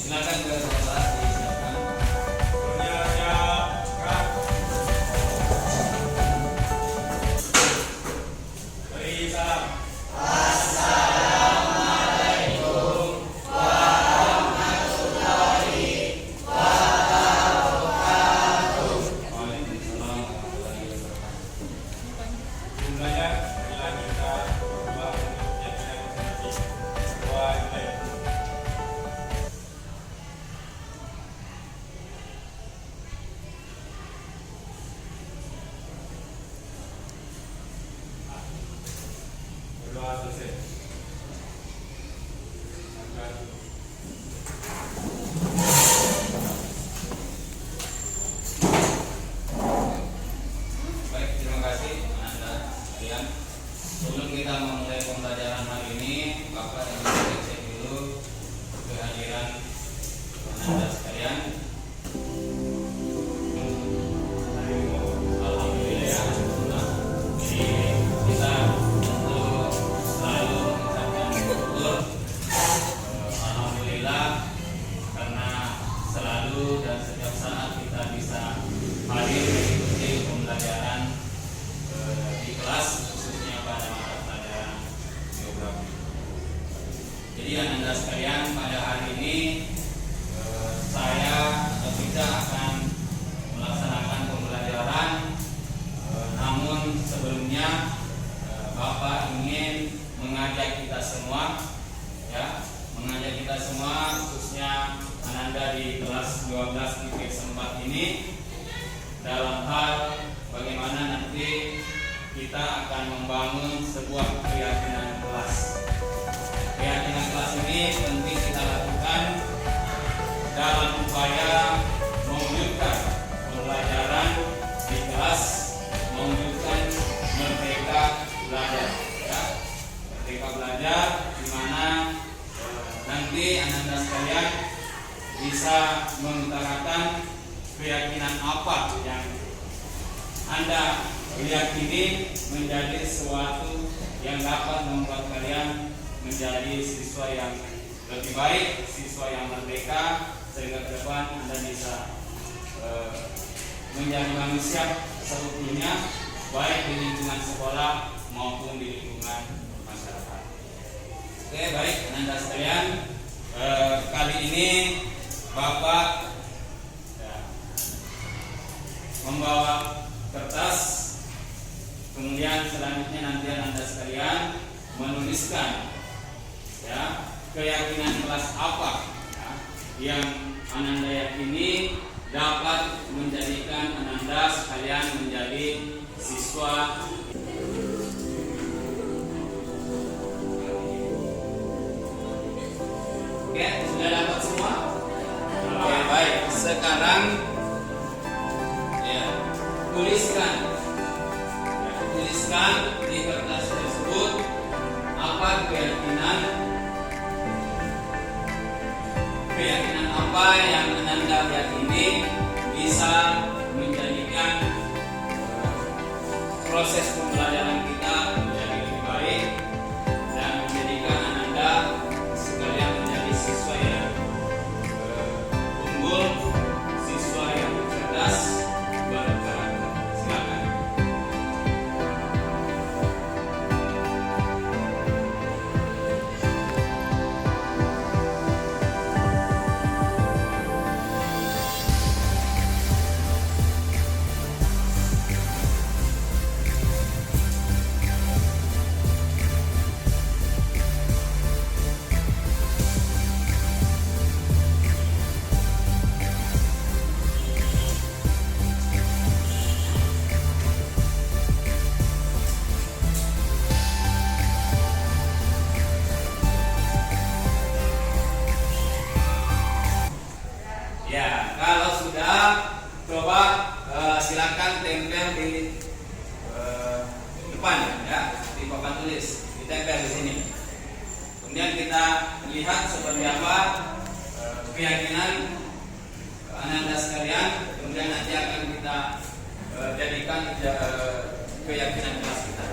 Silakan ke sekolah, silakan. Beri salam. Waalaikumsalam warahmatullahi wabarakatuh. Jumlahnya adalah kita berdua untuk keyakinan masing-masing. Dua nilai. Berdoa selesai. Akan Baik, terima kasih Anda sekalian. Sebelum kita memulai pembelajaran hari ini, Bapak dan Ibu cek dulu kehadiran Anda sekalian. Alhamdulillah ya. Nah, jadi kita tentu selalu mengucapkan syukur. Alhamdulillah karena selalu dan setiap saat kita bisa hadir mengikuti pembelajaran di kelas, khususnya pada mata pelajaran geografi. Jadi Anda sekalian, pada hari ini saya atau kita akan melaksanakan pembelajaran. Namun sebelumnya Bapak ingin mengajak kita semua, ya, mengajak kita semua, khususnya Ananda di kelas 12 IPS 4 ini, dalam hal bagaimana nanti kita akan membangun sebuah keyakinan kelas. Keyakinan kelas ini penting kita lakukan dalam upaya mewujudkan pembelajaran di kelas, mewujudkan merdeka belajar, ya. Merdeka belajar di mana nanti Anda sekalian bisa mengutarakan keyakinan apa yang Anda yakini menjadi sesuatu yang dapat membuat kalian menjadi siswa yang lebih baik, siswa yang merdeka, sehingga ke depan Anda bisa menjadi manusia seutuhnya, baik di lingkungan sekolah maupun di lingkungan masyarakat. Oke, baik Anda sekalian, kali ini Bapak membawa kertas, kemudian selanjutnya nanti Anda sekalian menuliskan, ya, keyakinan kelas apa, ya, yang Anda yakini dapat menjadikan Anda sekalian menjadi siswa. Oke, sudah dapat semua? Oke, baik. Sekarang tuliskan di kertas tersebut apa keyakinan apa yang Anda yakini bisa menjadikan proses pembelajaran kita menjadi lebih baik dan menjadikan Anda sekalian menjadi siswa yang unggul, siswa yang cerdas, berkarakter. Silakan. Ya, kalau sudah, coba silakan tempel di depan, ya, di papan tulis, ditempel di sini. Kemudian kita lihat seperti apa keyakinan Anda sekalian. Kemudian nanti akan kita jadikan keyakinan kelas kita.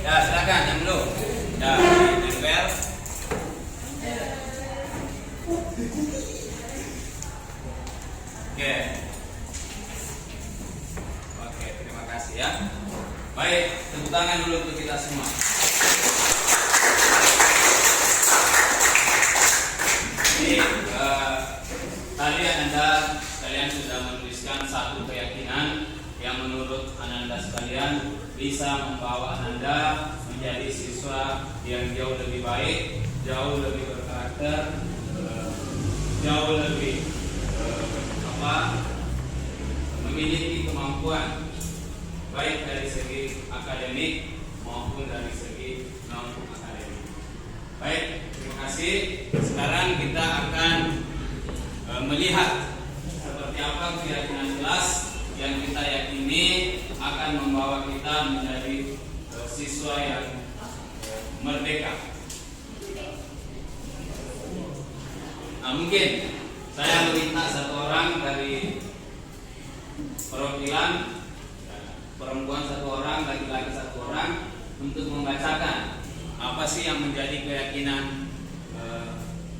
Ya, silakan yang belum. Ya, ditempel. Oke. Oke, terima kasih ya. Baik, tepuk tangan dulu untuk kita semua. Ini tadi kalian sudah menuliskan satu keyakinan yang menurut Ananda sekalian bisa membawa Ananda menjadi siswa yang jauh lebih baik, jauh lebih berkarakter, jauh lebih memiliki kemampuan baik dari segi akademik maupun dari segi non akademik. Baik, terima kasih. Sekarang kita akan melihat seperti apa keyakinan kelas yang kita yakini akan membawa kita menjadi siswa yang merdeka. Nah, mungkin saya meminta satu orang dari perwakilan, perempuan satu orang, laki-laki satu orang, untuk membacakan apa sih yang menjadi keyakinan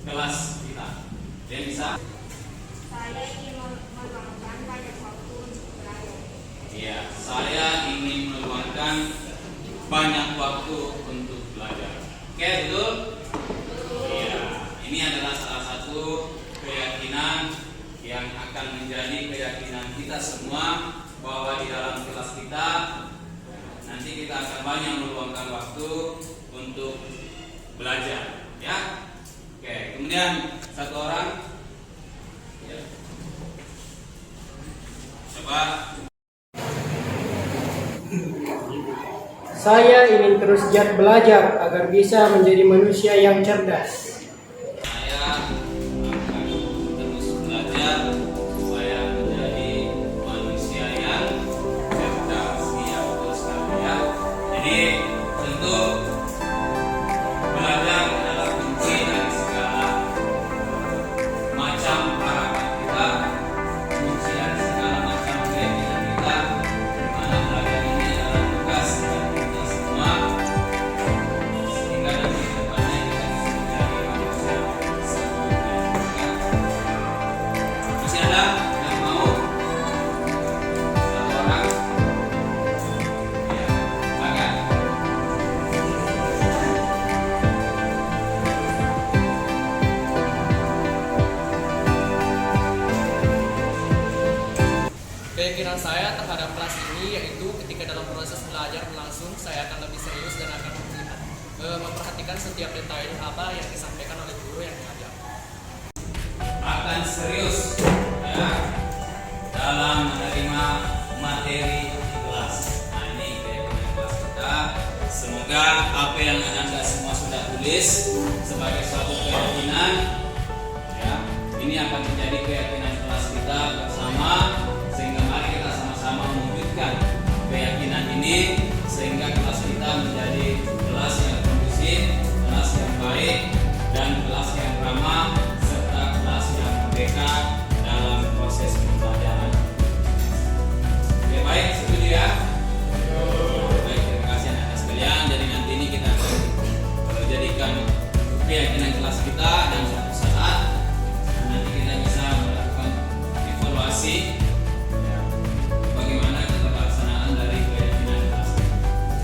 kelas kita. Dia bisa? Saya ingin meluangkan banyak waktu untuk belajar. Iya, saya ingin meluangkan banyak waktu untuk belajar. Oke, betul? Iya, ini adalah salah satu keyakinan yang akan menjadi keyakinan kita semua, bahwa di dalam kelas kita nanti kita akan banyak meluangkan waktu untuk belajar, ya. Oke, kemudian satu orang, ya. Coba. Saya ingin terus giat belajar agar bisa menjadi manusia yang cerdas. Saya akan terus belajar supaya menjadi manusia yang cerdas. Iya, betul sekali ya. Jadi tentu belajar adalah kunci dari segala macam harapan kita, kunci dari segala macam keyakinan kita. Mana belajar ini adalah tugas dari kita semua, sehingga nanti ke depannya kita bisa menjadi manusia sempurna. Masih ada yang mau? Satu orang? Ya, silakan. Keyakinan saya terhadap kelas ini yaitu ketika dalam proses belajar berlangsung, saya akan lebih serius dan akan memperhatikan setiap detail apa yang disampaikan oleh guru yang mengajar. Akan serius ya dalam menerima materi di kelas. Nah, ini keyakinan kelas kita. Semoga apa yang Anda semua sudah tulis sebagai suatu keyakinan, ya, ini akan menjadi keyakinan kelas kita bersama, sehingga mari kita sama-sama mewujudkan keyakinan ini sehingga kelas kita menjadi kelas yang kondusif, kelas yang baik, dan kelas yang ramah, serta kelas yang merdeka dalam proses pembelajaran. Oke, baik, setuju ya? Baik, terima kasih anak-anak sekalian. Jadi nanti ini kita akan jadikan keyakinan kelas kita, dan suatu saat nanti kita bisa melakukan evaluasi, ya, bagaimana keterlaksanaan dari keyakinan kelas.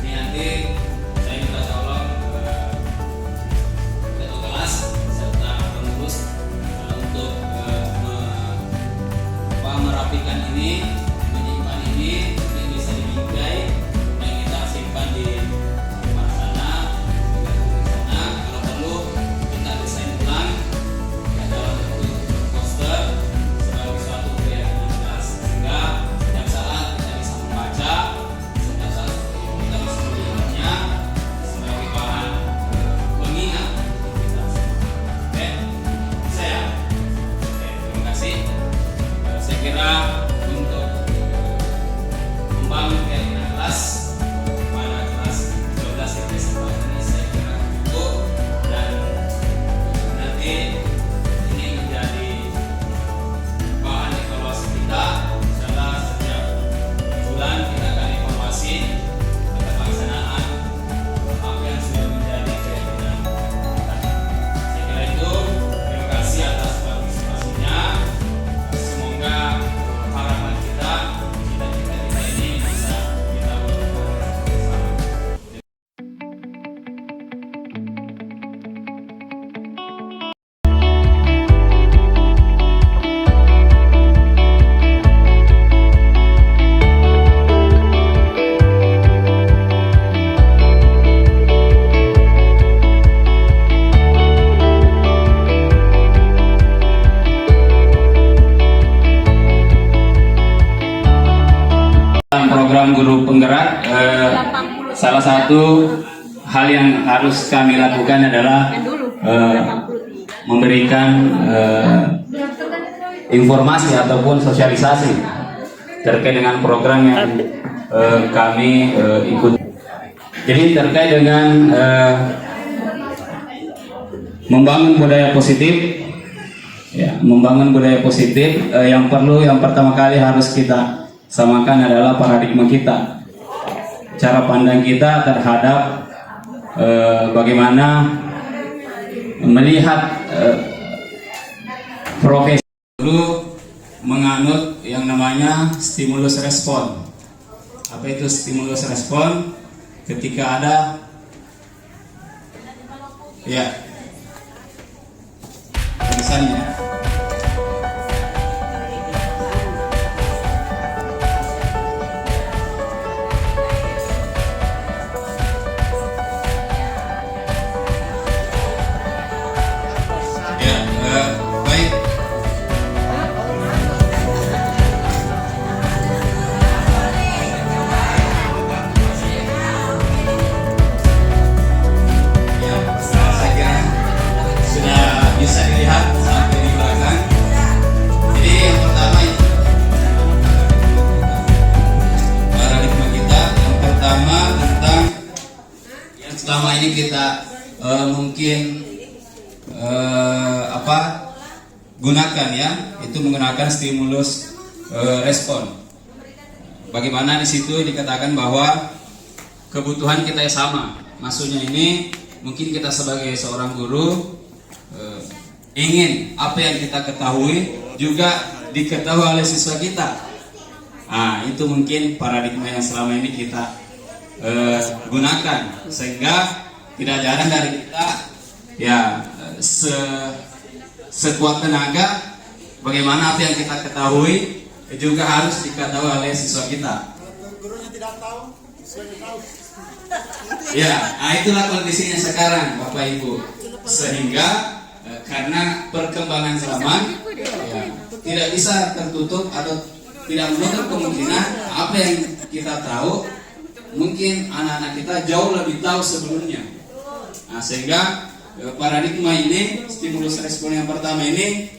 Ini nanti saya minta tolong ketua kelas serta pengurus untuk merapikan ini, menyimpan ini, mungkin bisa dibingkai dan kita simpan di rumah sana, di sana. Kalau perlu kita desain ulang ya, dalam bentuk poster sebagai suatu keyakinan kelas. program guru penggerak, salah satu hal yang harus kami lakukan adalah memberikan informasi ataupun sosialisasi terkait dengan program yang kami ikut. Jadi terkait dengan membangun budaya positif, ya, membangun budaya positif, yang pertama kali harus kita samakan adalah paradigma kita, cara pandang kita terhadap bagaimana melihat profesi. Dulu menganut yang namanya stimulus respon. Apa itu stimulus respon? Ketika ada, ya, tulisannya. Baik. Ya, saya kira sudah bisa dilihat sampai di belakang. Jadi yang pertama itu paradigma kita. Yang pertama tentang yang selama ini kita mungkin gunakan, ya, itu menggunakan stimulus respon. Bagaimana di situ dikatakan bahwa kebutuhan kita sama. Maksudnya ini mungkin kita sebagai seorang guru ingin apa yang kita ketahui juga diketahui oleh siswa kita. Nah, itu mungkin paradigma yang selama ini kita gunakan, sehingga tidak jarang dari kita, ya, sekuat tenaga bagaimana apa yang kita ketahui juga harus diketahui oleh siswa kita. Gurunya tidak tahu, siswanya tahu. Ya, nah itulah kondisinya sekarang, Bapak Ibu. Sehingga karena perkembangan zaman, ya, tidak bisa tertutup atau tidak menutup kemungkinan apa yang kita tahu mungkin anak-anak kita jauh lebih tahu sebelumnya. Nah, sehingga paradigma ini, stimulus respon yang pertama ini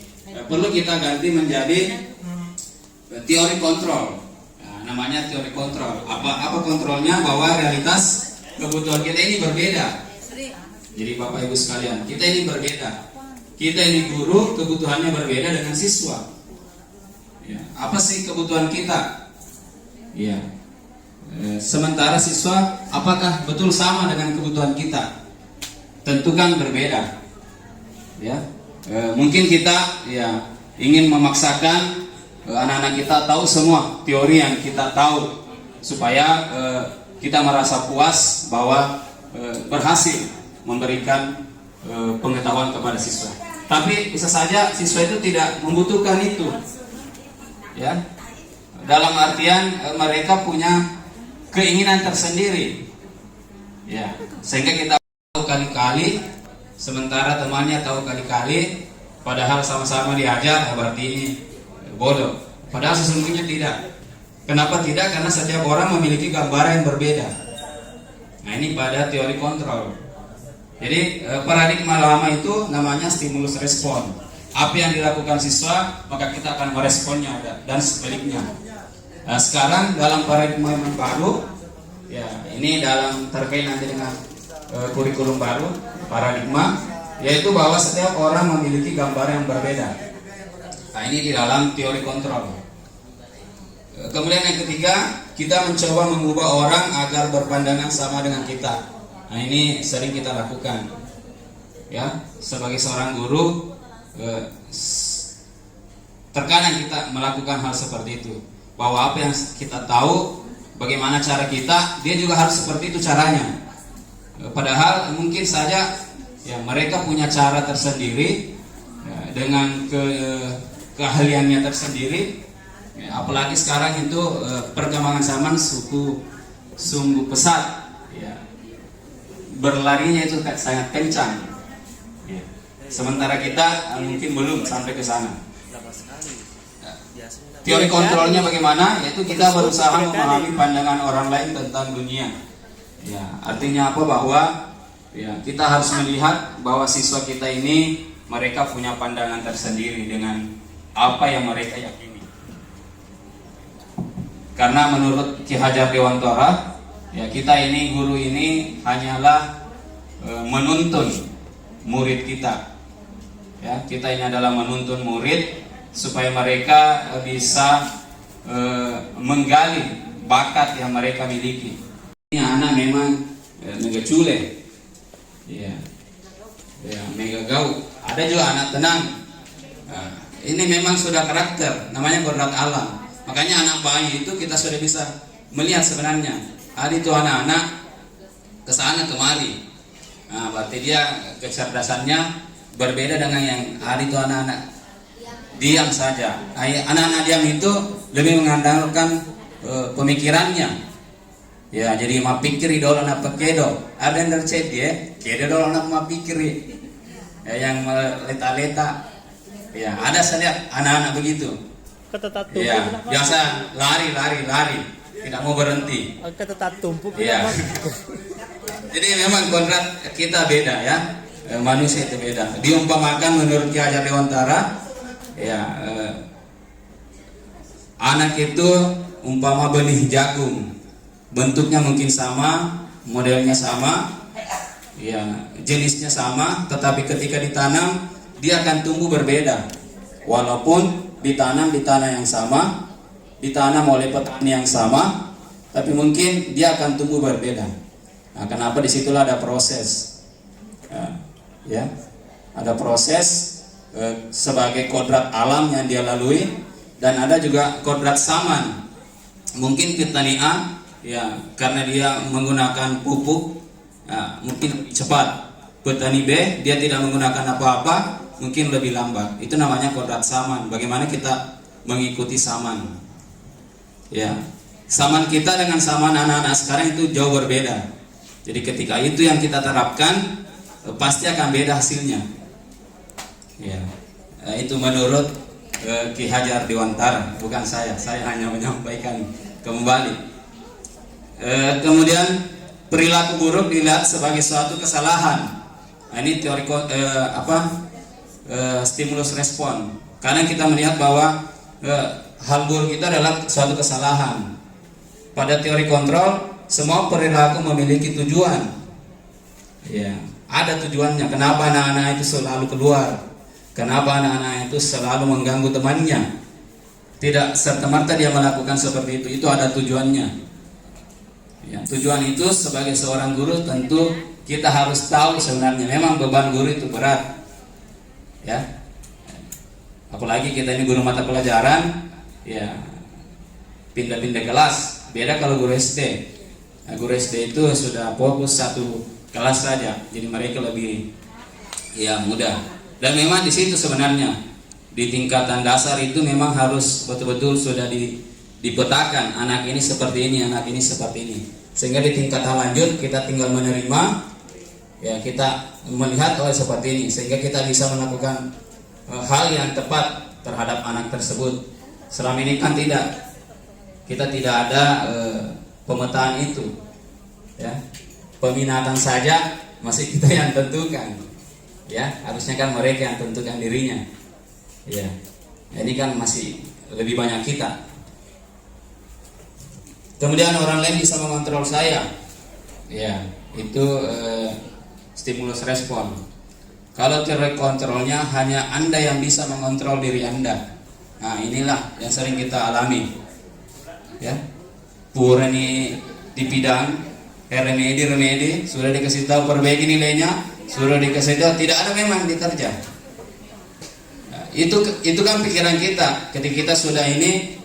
perlu kita ganti menjadi teori kontrol. Nah, namanya teori kontrol. Apa kontrolnya? Bahwa realitas kebutuhan kita ini berbeda. Jadi Bapak Ibu sekalian, kita ini berbeda. Kita ini guru, kebutuhannya berbeda dengan siswa. Ya, apa sih kebutuhan kita? Ya. Sementara siswa, apakah betul sama dengan kebutuhan kita? Tentu kan berbeda, ya. Mungkin kita, ya, ingin memaksakan anak-anak kita tahu semua teori yang kita tahu supaya kita merasa puas bahwa berhasil memberikan pengetahuan kepada siswa. Tapi bisa saja siswa itu tidak membutuhkan itu, ya. Dalam artian mereka punya keinginan tersendiri, ya, sehingga kita tahu kali-kali, sementara temannya tahu kali-kali, padahal sama-sama diajar, berarti ini bodoh. Padahal sesungguhnya tidak. Kenapa tidak? Karena setiap orang memiliki gambaran yang berbeda. Nah, ini pada teori kontrol. Jadi paradigma lama itu namanya stimulus respon. Apa yang dilakukan siswa, maka kita akan meresponnya, dan sebaliknya. Nah, sekarang dalam paradigma yang baru, ya, ini dalam terkait nanti dengan kurikulum baru, paradigma, yaitu bahwa setiap orang memiliki gambaran yang berbeda. Nah, ini di dalam teori kontrol. Kemudian yang ketiga, kita mencoba mengubah orang agar berpandangan sama dengan kita. Nah, ini sering kita lakukan, ya, sebagai seorang guru. Terkadang kita melakukan hal seperti itu, bahwa apa yang kita tahu, bagaimana cara kita, dia juga harus seperti itu caranya. Padahal mungkin saja, ya, mereka punya cara tersendiri, ya, dengan keahliannya tersendiri. Ya, apalagi sekarang itu perkembangan zaman sungguh pesat, ya, berlarinya itu sangat kencang, ya. Sementara kita mungkin belum sampai ke sana. Teori kontrolnya bagaimana? Yaitu kita berusaha memahami pandangan orang lain tentang dunia. Ya, artinya apa? Bahwa ya, kita harus melihat bahwa siswa kita ini mereka punya pandangan tersendiri dengan apa yang mereka yakini. Karena menurut Ki Hajar Dewantara, ya kita ini guru ini hanyalah menuntun murid kita. Ya, kita ini adalah menuntun murid supaya mereka bisa menggali bakat yang mereka miliki. Ini anak memang mega cule, ya, mega gaul. Ada juga anak tenang. Nah, ini memang sudah karakter, namanya kodrat alam. Makanya anak bayi itu kita sudah bisa melihat sebenarnya. Ada itu anak-anak kesana kemari. Nah, berarti dia kecerdasannya berbeda dengan yang ada itu anak-anak diam saja. Anak-anak diam itu lebih mengandalkan pemikirannya. Ya, jadi mapikiri dolo na pakedo. Ada yang tercet ya, kedo dolo na mapikiri. Ya, yang leta-leta. Ya, ada saya lihat anak-anak begitu. Ya, biasa lari, tidak mau berhenti. Ya. Jadi memang kodrat kita beda ya. Manusia itu beda. Diumpamakan menurut Ki Hajar Dewantara, ya, anak itu umpama benih jagung, bentuknya mungkin sama, modelnya sama, ya, jenisnya sama, tetapi ketika ditanam dia akan tumbuh berbeda. Walaupun ditanam di tanah yang sama, ditanam oleh petani yang sama, tapi mungkin dia akan tumbuh berbeda. Nah, kenapa? Disitulah ada proses, ya, ada proses. Sebagai kodrat alam yang dia lalui, dan ada juga kodrat saman. Mungkin petani A, ya, karena dia menggunakan pupuk, ya, mungkin cepat. Petani B, dia tidak menggunakan apa-apa, mungkin lebih lambat. Itu namanya kodrat saman. Bagaimana kita mengikuti saman? Ya, saman kita dengan saman anak-anak sekarang itu jauh berbeda. Jadi ketika itu yang kita terapkan, pasti akan beda hasilnya. Ya, itu menurut Ki Hajar Dewantara, bukan saya. Saya hanya menyampaikan kembali. Kemudian perilaku buruk dilihat sebagai suatu kesalahan. Nah, ini teori stimulus respon. Karena kita melihat bahwa hal buruk itu adalah suatu kesalahan. Pada teori kontrol, semua perilaku memiliki tujuan. Ya, ada tujuannya. Kenapa anak-anak itu selalu keluar? Kenapa anak-anak itu selalu mengganggu temannya? Tidak serta-merta dia melakukan seperti itu ada tujuannya. Ya, tujuan itu sebagai seorang guru tentu kita harus tahu sebenarnya. Memang beban guru itu berat, ya. Apalagi kita ini guru mata pelajaran, ya, pindah-pindah kelas. Beda kalau guru SD. Nah, guru SD itu sudah fokus satu kelas saja, jadi mereka lebih, ya, mudah. Dan memang di situ sebenarnya di tingkatan dasar itu memang harus betul-betul sudah dipetakan anak ini seperti ini, anak ini seperti ini. Sehingga di tingkatan lanjut kita tinggal menerima, ya, kita melihat seperti ini, sehingga kita bisa melakukan hal yang tepat terhadap anak tersebut. Selama ini kan kita tidak ada pemetaan itu, ya, peminatan saja masih kita yang tentukan. Ya, harusnya kan mereka yang tentukan dirinya. Ya, ini kan masih lebih banyak kita. Kemudian orang lain bisa mengontrol saya. Ya, itu stimulus respon. Kalau teori kontrolnya hanya Anda yang bisa mengontrol diri Anda. Nah, inilah yang sering kita alami. Ya, pura ini di bidang remedi sudah dikasih tahu perbaiki nilainya. Suruh dikasih tahu, tidak ada memang dikerja. Nah, itu kan pikiran kita. Ketika kita sudah ini,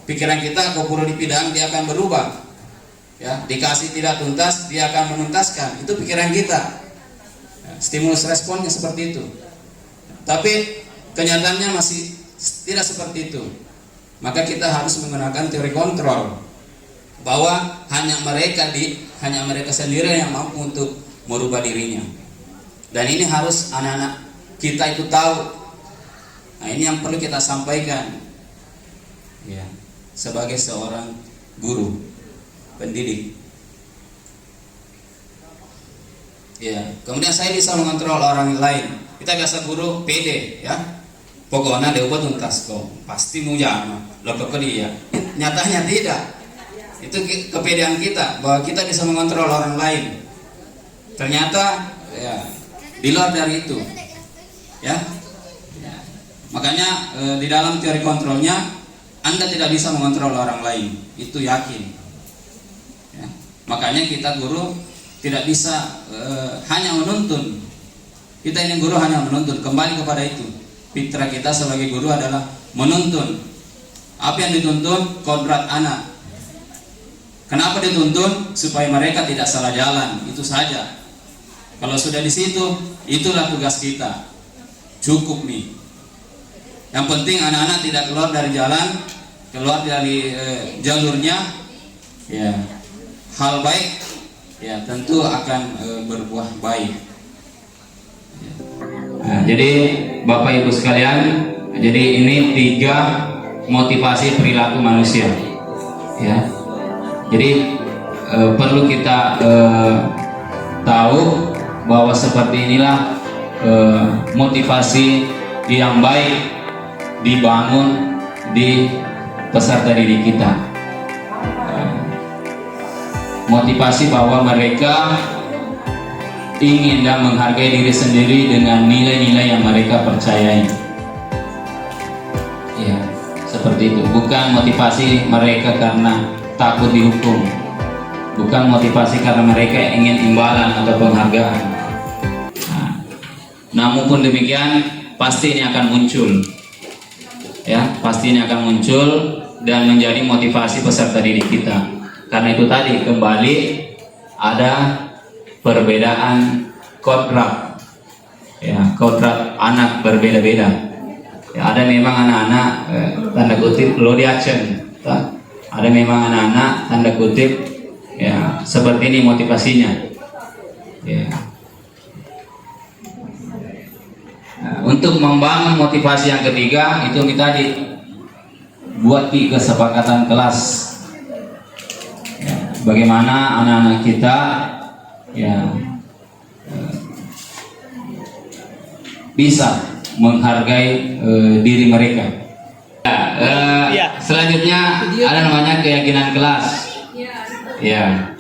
pikiran kita kalau perlu dipidang dia akan berubah. Ya, dikasih tidak tuntas, dia akan menuntaskan. Itu pikiran kita. Nah, stimulus responnya seperti itu. Tapi kenyataannya masih tidak seperti itu. Maka kita harus menggunakan teori kontrol, bahwa hanya mereka sendiri yang mampu untuk merubah dirinya. Dan ini harus anak-anak kita itu tahu. Nah, ini yang perlu kita sampaikan, ya, sebagai seorang guru, pendidik. Ya, kemudian saya bisa mengontrol orang lain. Kita biasa guru pede, ya. Pokoknya dia buat tuntas kok, pasti mau jama, lo ke dia. Nyatanya tidak. Itu kepedean kita bahwa kita bisa mengontrol orang lain. Ternyata, ya, di luar dari itu, ya. Makanya di dalam teori kontrolnya Anda tidak bisa mengontrol orang lain, itu yakin. Ya. Makanya kita guru tidak bisa hanya menuntun. Kita ini guru hanya menuntun. Kembali kepada itu. Fitrah kita sebagai guru adalah menuntun. Apa yang dituntun? Kodrat anak. Kenapa dituntun? Supaya mereka tidak salah jalan. Itu saja. Kalau sudah di situ, itulah tugas kita. Cukup nih. Yang penting anak-anak tidak keluar dari jalan, keluar dari jalurnya. Ya, hal baik, ya tentu akan berbuah baik. Nah, jadi Bapak Ibu sekalian, jadi ini 3 motivasi perilaku manusia. Ya, jadi perlu kita tahu bahwa seperti inilah motivasi yang baik dibangun di peserta didik kita. Motivasi bahwa mereka ingin dan menghargai diri sendiri dengan nilai-nilai yang mereka percayai. Ya, seperti itu. Bukan motivasi mereka karena takut dihukum. Bukan motivasi karena mereka ingin imbalan atau penghargaan. Nah, namun pun demikian, pasti ini akan muncul. Ya, pasti ini akan muncul dan menjadi motivasi peserta didik kita. Karena itu tadi kembali ada perbedaan kodrat, ya, kodrat anak berbeda-beda. Ya, ada memang anak-anak tanda kutip low reaction, ada memang anak-anak tanda kutip ya seperti ini motivasinya. Ya. Nah, untuk membangun motivasi yang ketiga itu kita buat kesepakatan kelas. Ya, bagaimana anak-anak kita ya bisa menghargai diri mereka. Selanjutnya ada namanya keyakinan kelas. Ya.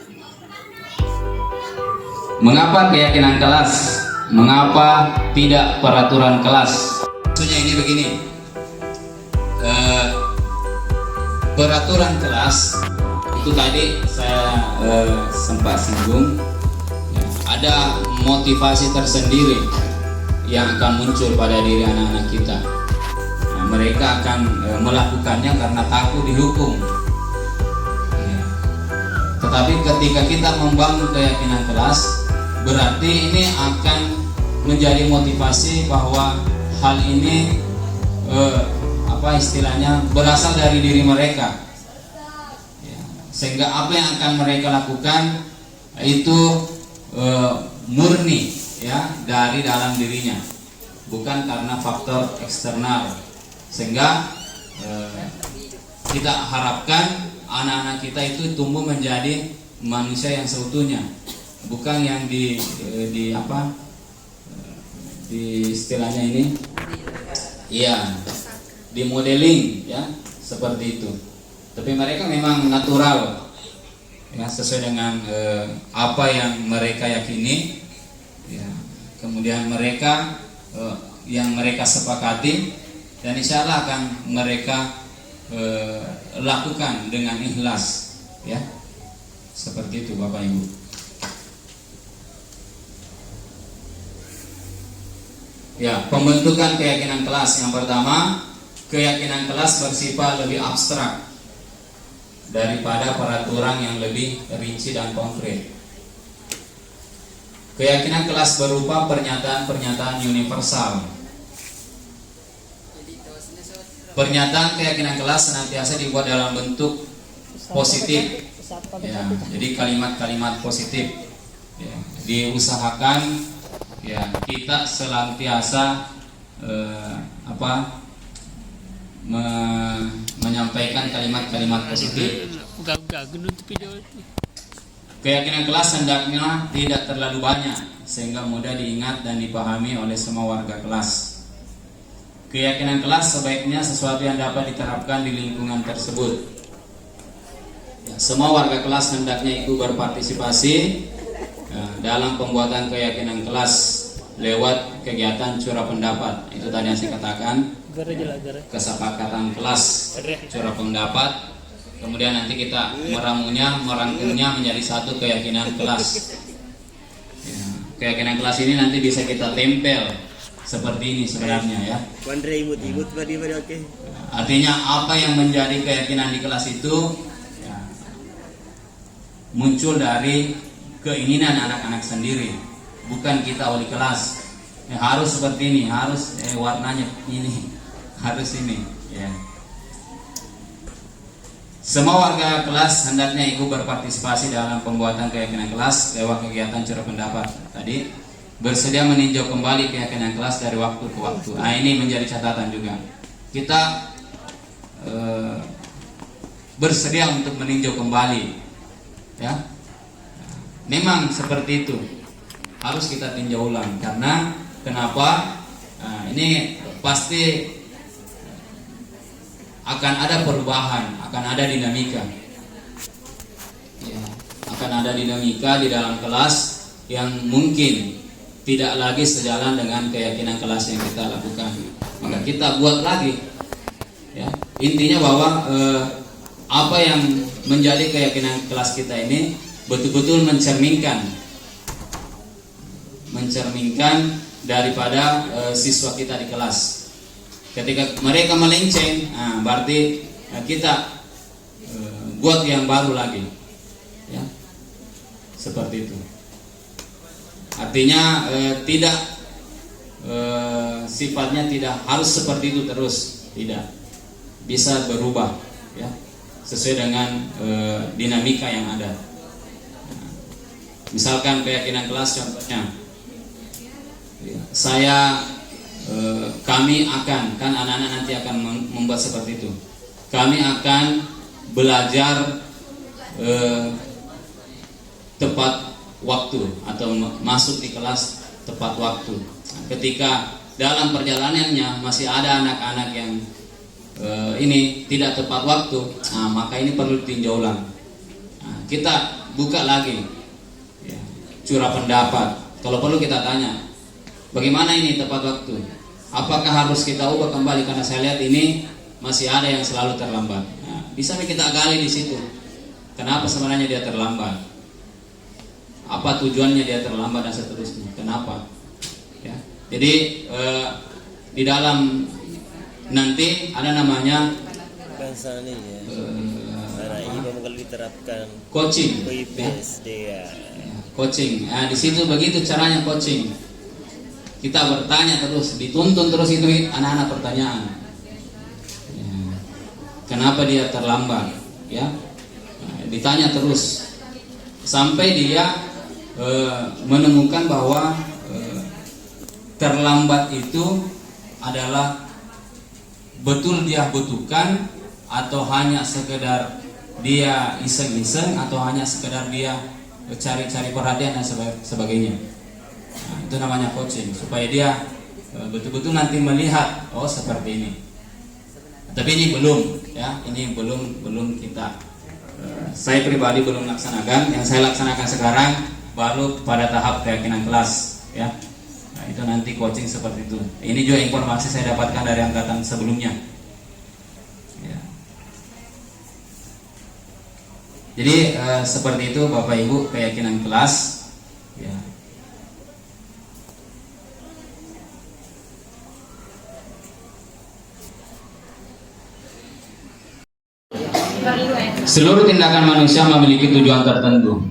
Mengapa keyakinan kelas? Mengapa tidak peraturan kelas? Maksudnya ini begini. Peraturan kelas itu tadi saya sempat singgung. Ya, ada motivasi tersendiri yang akan muncul pada diri anak-anak kita. Nah, mereka akan melakukannya karena takut dihukum. Ya. Tetapi ketika kita membangun keyakinan kelas, berarti ini akan menjadi motivasi bahwa hal ini apa istilahnya berasal dari diri mereka. Ya. Sehingga apa yang akan mereka lakukan itu murni ya dari dalam dirinya, bukan karena faktor eksternal. Sehingga kita harapkan anak-anak kita itu tumbuh menjadi manusia yang seutuhnya, bukan yang di istilahnya ini ya di modeling ya seperti itu. Tapi mereka memang natural ya, sesuai dengan apa yang mereka yakini ya. Kemudian mereka yang mereka sepakati, dan insya Allah akan mereka lakukan dengan ikhlas ya. Seperti itu Bapak Ibu. Ya, pembentukan keyakinan kelas. Yang pertama, keyakinan kelas bersifat lebih abstrak daripada peraturan yang lebih rinci dan konkret. Keyakinan kelas berupa pernyataan-pernyataan universal. Pernyataan keyakinan kelas senantiasa dibuat dalam bentuk positif. Ya, jadi kalimat-kalimat positif. Ya, diusahakan ya kita senantiasa menyampaikan kalimat-kalimat positif. Keyakinan kelas hendaknya tidak terlalu banyak sehingga mudah diingat dan dipahami oleh semua warga kelas. Keyakinan kelas sebaiknya sesuatu yang dapat diterapkan di lingkungan tersebut. Ya, semua warga kelas hendaknya ikut berpartisipasi dalam pembuatan keyakinan kelas lewat kegiatan curah pendapat. Itu tadi yang saya katakan, kesepakatan kelas curah pendapat. Kemudian nanti kita merangkumnya menjadi satu keyakinan kelas. Ya, keyakinan kelas ini nanti bisa kita tempel seperti ini sebenarnya ya. Artinya apa yang menjadi keyakinan di kelas itu ya, muncul dari keinginan anak-anak sendiri, bukan kita wali kelas. Ya, harus seperti ini, harus warnanya ini, harus ini. Ya. Semua warga kelas hendaknya ikut berpartisipasi dalam pembuatan keyakinan kelas lewat kegiatan curah pendapat. Tadi bersedia meninjau kembali keyakinan kelas dari waktu ke waktu. Nah, ini menjadi catatan juga. Kita bersedia untuk meninjau kembali, ya. Memang seperti itu. Harus kita tinjau ulang. Karena kenapa? Nah, ini pasti akan ada perubahan, akan ada dinamika. Ya, akan ada dinamika di dalam kelas yang mungkin tidak lagi sejalan dengan keyakinan kelas yang kita lakukan. Maka kita buat lagi. Ya, intinya bahwa apa yang menjadi keyakinan kelas kita ini betul-betul mencerminkan daripada siswa kita di kelas. Ketika mereka melenceng, berarti kita buat yang baru lagi, ya, seperti itu. Artinya tidak sifatnya tidak harus seperti itu terus, tidak, bisa berubah, ya, sesuai dengan dinamika yang ada. Misalkan keyakinan kelas contohnya, ya, kami akan, kan anak-anak nanti akan membuat seperti itu. Kami akan belajar tepat waktu atau masuk di kelas tepat waktu. Nah, ketika dalam perjalanannya masih ada anak-anak yang ini tidak tepat waktu, maka ini perlu ditinjau ulang. Nah, kita buka lagi, ya, curah pendapat. Kalau perlu kita tanya, bagaimana ini tepat waktu? Apakah harus kita ubah kembali karena saya lihat ini masih ada yang selalu terlambat. Nah, bisa kita gali di situ. Kenapa sebenarnya dia terlambat? Apa tujuannya dia terlambat dan seterusnya? Kenapa? Ya. Jadi di dalam nanti ada namanya coaching. Ya. Coaching. Nah, di situ begitu caranya coaching. Kita bertanya terus, dituntun terus itu anak-anak pertanyaan. Ya. Kenapa dia terlambat? Ya, nah, ditanya terus sampai dia menemukan bahwa terlambat itu adalah betul dia butuhkan atau hanya sekedar dia iseng-iseng atau hanya sekedar dia cari-cari perhatian dan sebagainya. Nah, itu namanya coaching supaya dia betul-betul nanti melihat, oh seperti ini. Tapi ini belum, ya, ini belum kita. Saya pribadi belum laksanakan. Yang saya laksanakan sekarang baru pada tahap keyakinan kelas, ya. Nah, itu nanti coaching seperti itu. Ini juga informasi saya dapatkan dari angkatan sebelumnya. Ya. Jadi seperti itu Bapak Ibu keyakinan kelas. Ya. Seluruh tindakan manusia memiliki tujuan tertentu.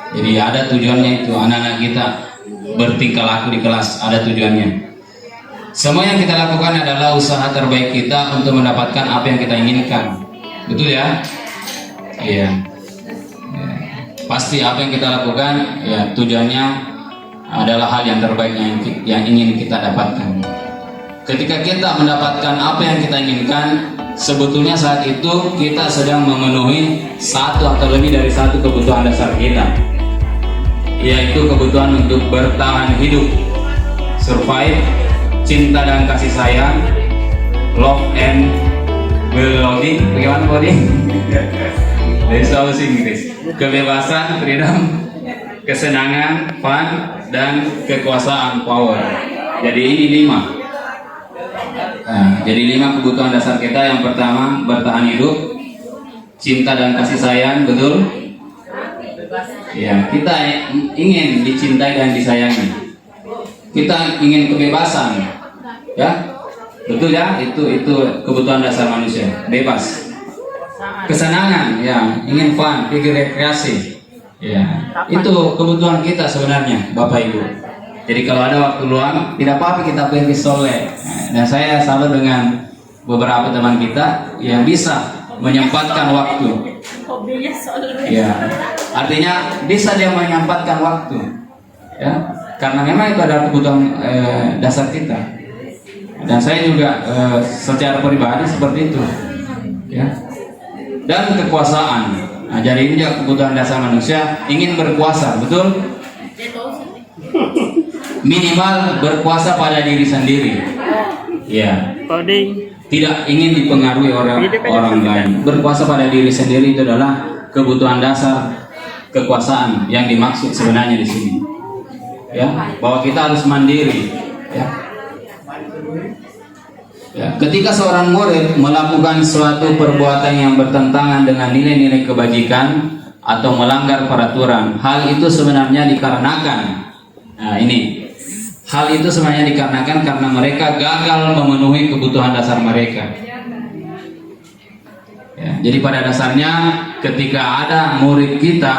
Jadi ada tujuannya itu. Anak-anak kita bertingkah laku di kelas ada tujuannya. Semua yang kita lakukan adalah usaha terbaik kita untuk mendapatkan apa yang kita inginkan. Betul ya? Iya. Ya. Pasti apa yang kita lakukan, ya tujuannya adalah hal yang terbaik yang ingin kita dapatkan. Ketika kita mendapatkan apa yang kita inginkan, sebetulnya saat itu kita sedang memenuhi satu atau lebih dari satu kebutuhan dasar kita, yaitu kebutuhan untuk bertahan hidup, survive, cinta dan kasih sayang, love and belonging. Bagaimana coding? Dari bahasa Inggris. Kebebasan, freedom, kesenangan, fun, dan kekuasaan, power. Jadi ini 5. Nah, jadi 5 kebutuhan dasar kita. Yang pertama, bertahan hidup, cinta dan kasih sayang, betul? Ya, kita ingin dicintai dan disayangi. Kita ingin kebebasan, ya, betul ya? Itu kebutuhan dasar manusia, bebas. Kesenangan, ya, ingin fun, pergi rekreasi, ya, itu kebutuhan kita sebenarnya, Bapak Ibu. Jadi kalau ada waktu luang, tidak apa-apa kita pergi soleh. Dan saya salut dengan beberapa teman kita yang bisa menyempatkan waktu. Hobinya soleh. Ya, artinya bisa dia menyempatkan waktu, ya, karena memang itu adalah kebutuhan dasar kita. Dan saya juga secara pribadi seperti itu, ya. Dan kekuasaan. Nah, jadi ini juga kebutuhan dasar manusia, ingin berkuasa, betul? Minimal berkuasa pada diri sendiri, ya. Tidak ingin dipengaruhi orang lain. Berkuasa pada diri sendiri itu adalah kebutuhan dasar kekuasaan yang dimaksud sebenarnya di sini, ya. Bahwa kita harus mandiri, ya. Ya, ketika seorang murid melakukan suatu perbuatan yang bertentangan dengan nilai-nilai kebajikan atau melanggar peraturan, hal itu sebenarnya dikarenakan, nah ini, hal itu sebenarnya dikarenakan karena mereka gagal memenuhi kebutuhan dasar mereka. Ya, jadi pada dasarnya ketika ada murid kita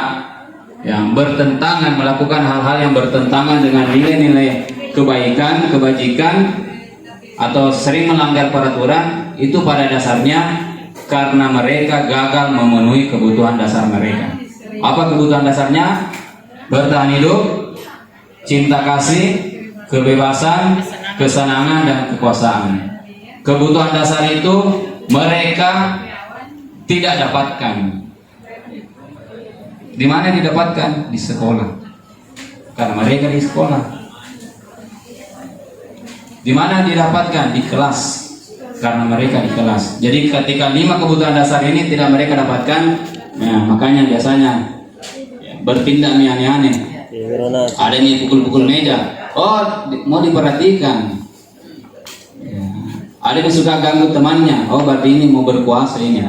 yang bertentangan, melakukan hal-hal yang bertentangan dengan nilai-nilai kebaikan, kebajikan, atau sering melanggar peraturan, itu pada dasarnya karena mereka gagal memenuhi kebutuhan dasar mereka. Apa kebutuhan dasarnya? Bertahan hidup, cinta kasih, kebebasan, kesenangan, dan kekuasaan. Kebutuhan dasar itu mereka tidak dapatkan. Di mana didapatkan? Di sekolah. Karena mereka di sekolah. Di mana didapatkan? Di kelas, karena mereka di kelas. Jadi ketika 5 kebutuhan dasar ini tidak mereka dapatkan, ya, makanya biasanya ya, bertindak aneh-aneh. Ada yang pukul-pukul meja. Oh, mau diperhatikan. Ya. Ada yang suka ganggu temannya. Oh, berarti ini mau berkuasa ini.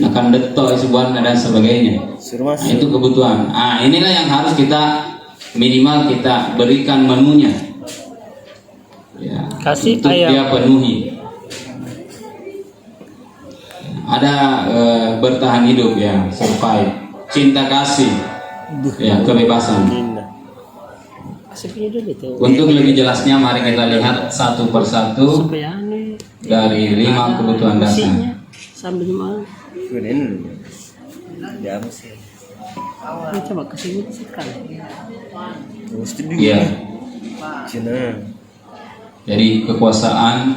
Akan detok sebuah dan sebagainya. Nah, itu kebutuhan. Ah, inilah yang harus kita minimal kita berikan menunya. Ya, Kasih untuk ayam. dia penuhi. Ada bertahan hidup, ya, survive, cinta kasih, ya, kebebasan. Untuk lebih jelasnya mari kita lihat satu persatu dari 5 kebutuhan dasar. Sambil mau. Coba kesini sekali. Ya. Jadi kekuasaan,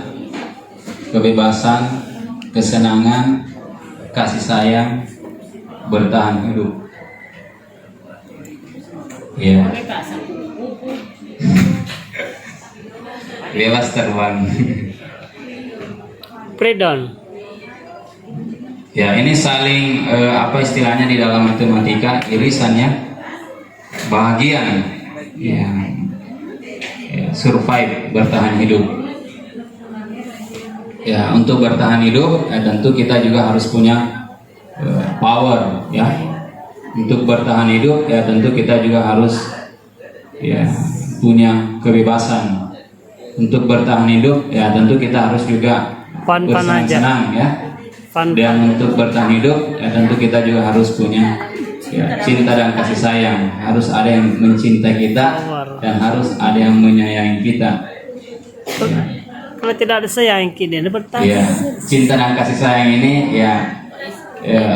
kebebasan, kesenangan, kasih sayang, bertahan hidup. Ya. Bebas terbang. Freedom. Ya, ini saling apa istilahnya di dalam matematika, irisannya, bahagian. Ya. Survive, bertahan hidup. Ya, untuk bertahan hidup, ya, tentu kita juga harus punya power, ya. Untuk bertahan hidup, ya, tentu kita juga harus, ya, punya kebebasan. Untuk bertahan hidup, ya, tentu kita harus juga bersenang-senang, ya. Dan untuk bertahan hidup, ya, tentu kita juga harus punya, ya, cinta dan kasih sayang. Harus ada yang mencintai kita dan harus ada yang menyayangi kita. Ya. Kalau tidak ada sayang kita bertahan. Ya, cinta dan kasih sayang ini ya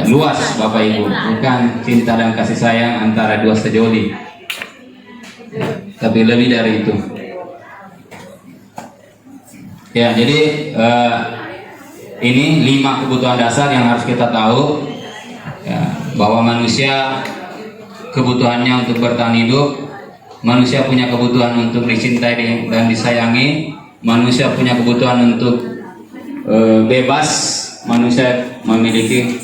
luas Bapak Ibu, bukan cinta dan kasih sayang antara dua sejoli, tapi lebih dari itu. Ya, jadi ini 5 kebutuhan dasar yang harus kita tahu, ya, bahwa manusia kebutuhannya untuk bertahan hidup, manusia punya kebutuhan untuk dicintai dan disayangi, manusia punya kebutuhan untuk bebas, manusia memiliki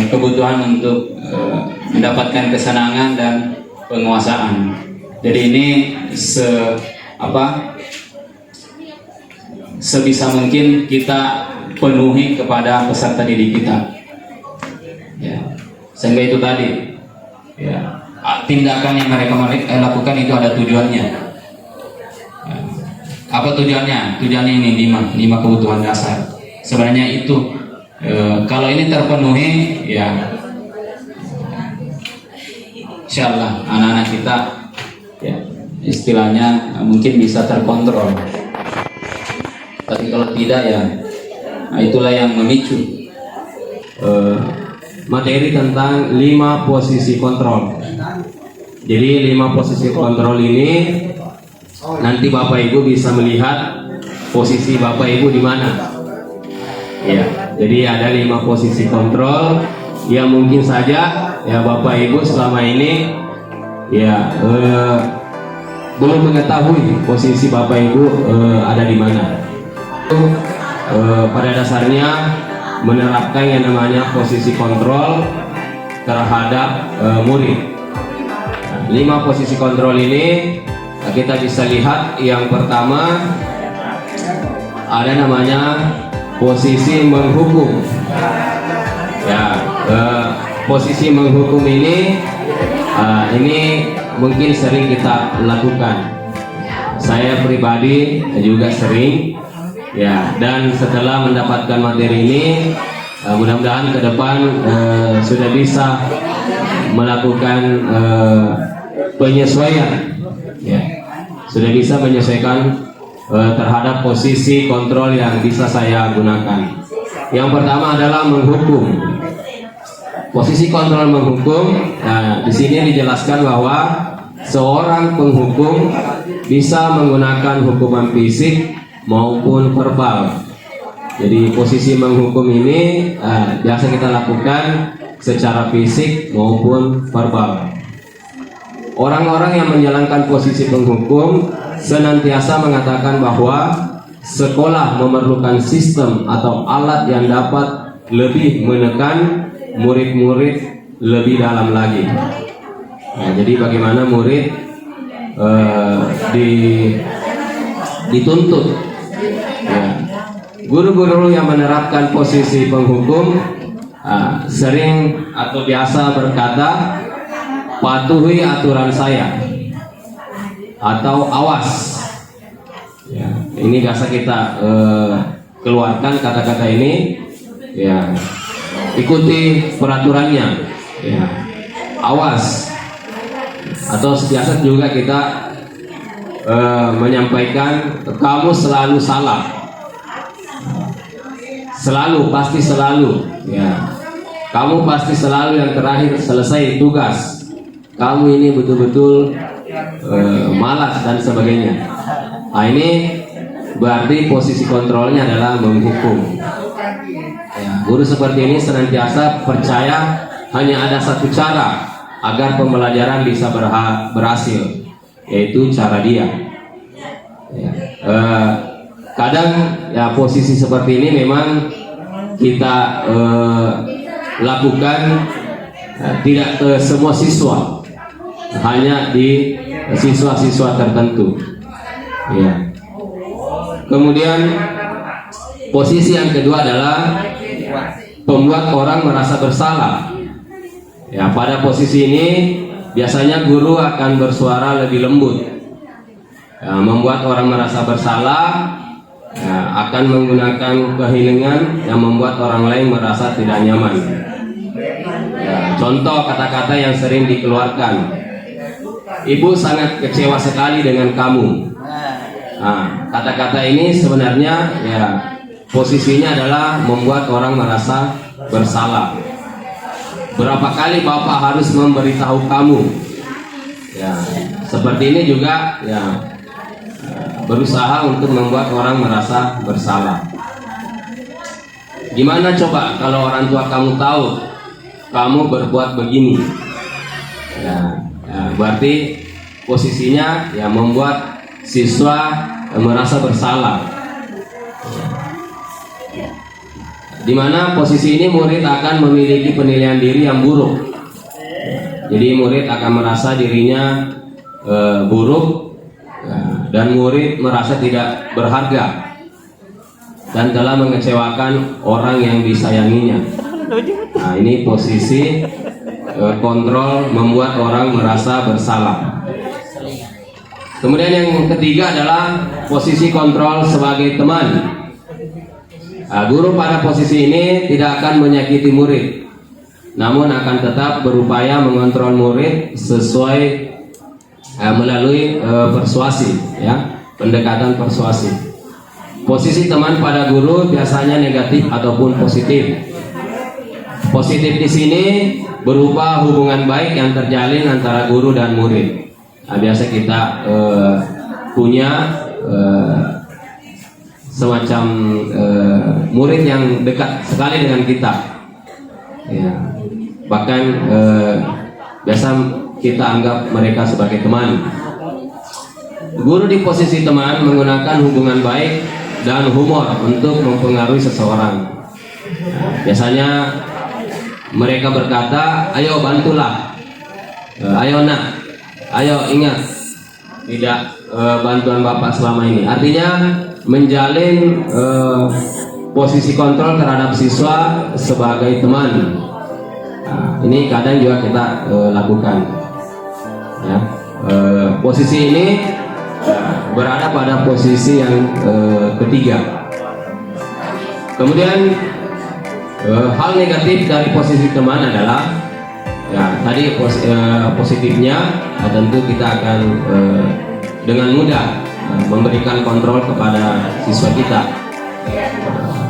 kebutuhan untuk mendapatkan kesenangan dan penguasaan. Jadi ini sebisa mungkin kita penuhi kepada peserta didik kita, ya. Sehingga itu tadi, ya, tindakan yang mereka lakukan itu ada tujuannya. Ya. Apa tujuannya? Tujuannya ini 5 kebutuhan dasar. Sebenarnya itu kalau ini terpenuhi, ya, insyaallah anak-anak kita, ya, istilahnya mungkin bisa terkontrol. Tapi kalau tidak, ya, nah itulah yang memicu materi tentang 5 posisi kontrol. Jadi 5 posisi kontrol ini nanti Bapak Ibu bisa melihat posisi Bapak Ibu di mana. Ya, jadi ada 5 posisi kontrol yang mungkin saja ya Bapak Ibu selama ini ya belum mengetahui posisi Bapak Ibu ada di mana. Pada dasarnya menerapkan yang namanya posisi kontrol terhadap murid. 5 posisi kontrol ini kita bisa lihat. Yang pertama ada namanya posisi menghukum. Ya, posisi menghukum ini mungkin sering kita lakukan. Saya pribadi juga sering. Ya, dan setelah mendapatkan materi ini, mudah-mudahan ke depan sudah bisa melakukan penyesuaian, ya, sudah bisa menyesuaikan terhadap posisi kontrol yang bisa saya gunakan. Yang pertama adalah menghukum. Posisi kontrol menghukum. Nah, di sini dijelaskan bahwa seorang penghukum bisa menggunakan hukuman fisik maupun verbal. Jadi posisi menghukum ini biasa kita lakukan secara fisik maupun verbal. Orang-orang yang menjalankan posisi penghukum senantiasa mengatakan bahwa sekolah memerlukan sistem atau alat yang dapat lebih menekan murid-murid lebih dalam lagi. Nah, jadi bagaimana murid dituntut. Ya. Guru-guru yang menerapkan posisi penghukum sering atau biasa berkata, patuhi aturan saya atau awas. Ya, ini biasa kita keluarkan kata-kata ini. Ya, ikuti peraturannya. Ya, awas. Atau biasa juga kita menyampaikan, kamu selalu salah. Selalu, pasti selalu, ya. Kamu pasti selalu yang terakhir selesai tugas. Kamu ini betul-betul malas dan sebagainya. Nah, ini berarti posisi kontrolnya adalah menghukum. Ya, guru seperti ini senantiasa percaya hanya ada satu cara agar pembelajaran bisa berhasil, yaitu cara dia. Ya. Kadang ya posisi seperti ini memang kita lakukan tidak ke semua siswa, hanya di siswa-siswa tertentu. Ya. Kemudian posisi yang kedua adalah membuat orang merasa bersalah. Ya, pada posisi ini biasanya guru akan bersuara lebih lembut, ya, membuat orang merasa bersalah, ya, akan menggunakan keheningan yang membuat orang lain merasa tidak nyaman. Ya, contoh kata-kata yang sering dikeluarkan, ibu sangat kecewa sekali dengan kamu. Nah, kata-kata ini sebenarnya ya posisinya adalah membuat orang merasa bersalah. Berapa kali bapak harus memberitahu kamu? Ya, seperti ini juga ya berusaha untuk membuat orang merasa bersalah. Gimana coba kalau orang tua kamu tahu kamu berbuat begini? Berarti posisinya ya membuat siswa merasa bersalah. Di mana posisi ini murid akan memiliki penilaian diri yang buruk. Jadi murid akan merasa dirinya buruk, dan murid merasa tidak berharga dan telah mengecewakan orang yang disayanginya. Nah, ini posisi kontrol membuat orang merasa bersalah. Kemudian yang ketiga adalah posisi kontrol sebagai teman. Guru pada posisi ini tidak akan menyakiti murid, namun akan tetap berupaya mengontrol murid sesuai melalui persuasi, ya, pendekatan persuasi. Posisi teman pada guru biasanya negatif ataupun positif. Positif di sini berupa hubungan baik yang terjalin antara guru dan murid. Biasa kita punya semacam murid yang dekat sekali dengan kita, ya. Bahkan biasa kita anggap mereka sebagai teman. Guru di posisi teman menggunakan hubungan baik dan humor untuk mempengaruhi seseorang. Biasanya mereka berkata, ayo bantulah, ayo nak, ayo ingat, tidak bantuan bapak selama ini. Artinya menjalin posisi kontrol terhadap siswa sebagai teman. Ini kadang juga kita lakukan, ya. Posisi ini berada pada posisi yang ketiga. Kemudian hal negatif dari posisi teman adalah, ya, tadi positifnya tentu kita akan dengan mudah memberikan kontrol kepada siswa kita.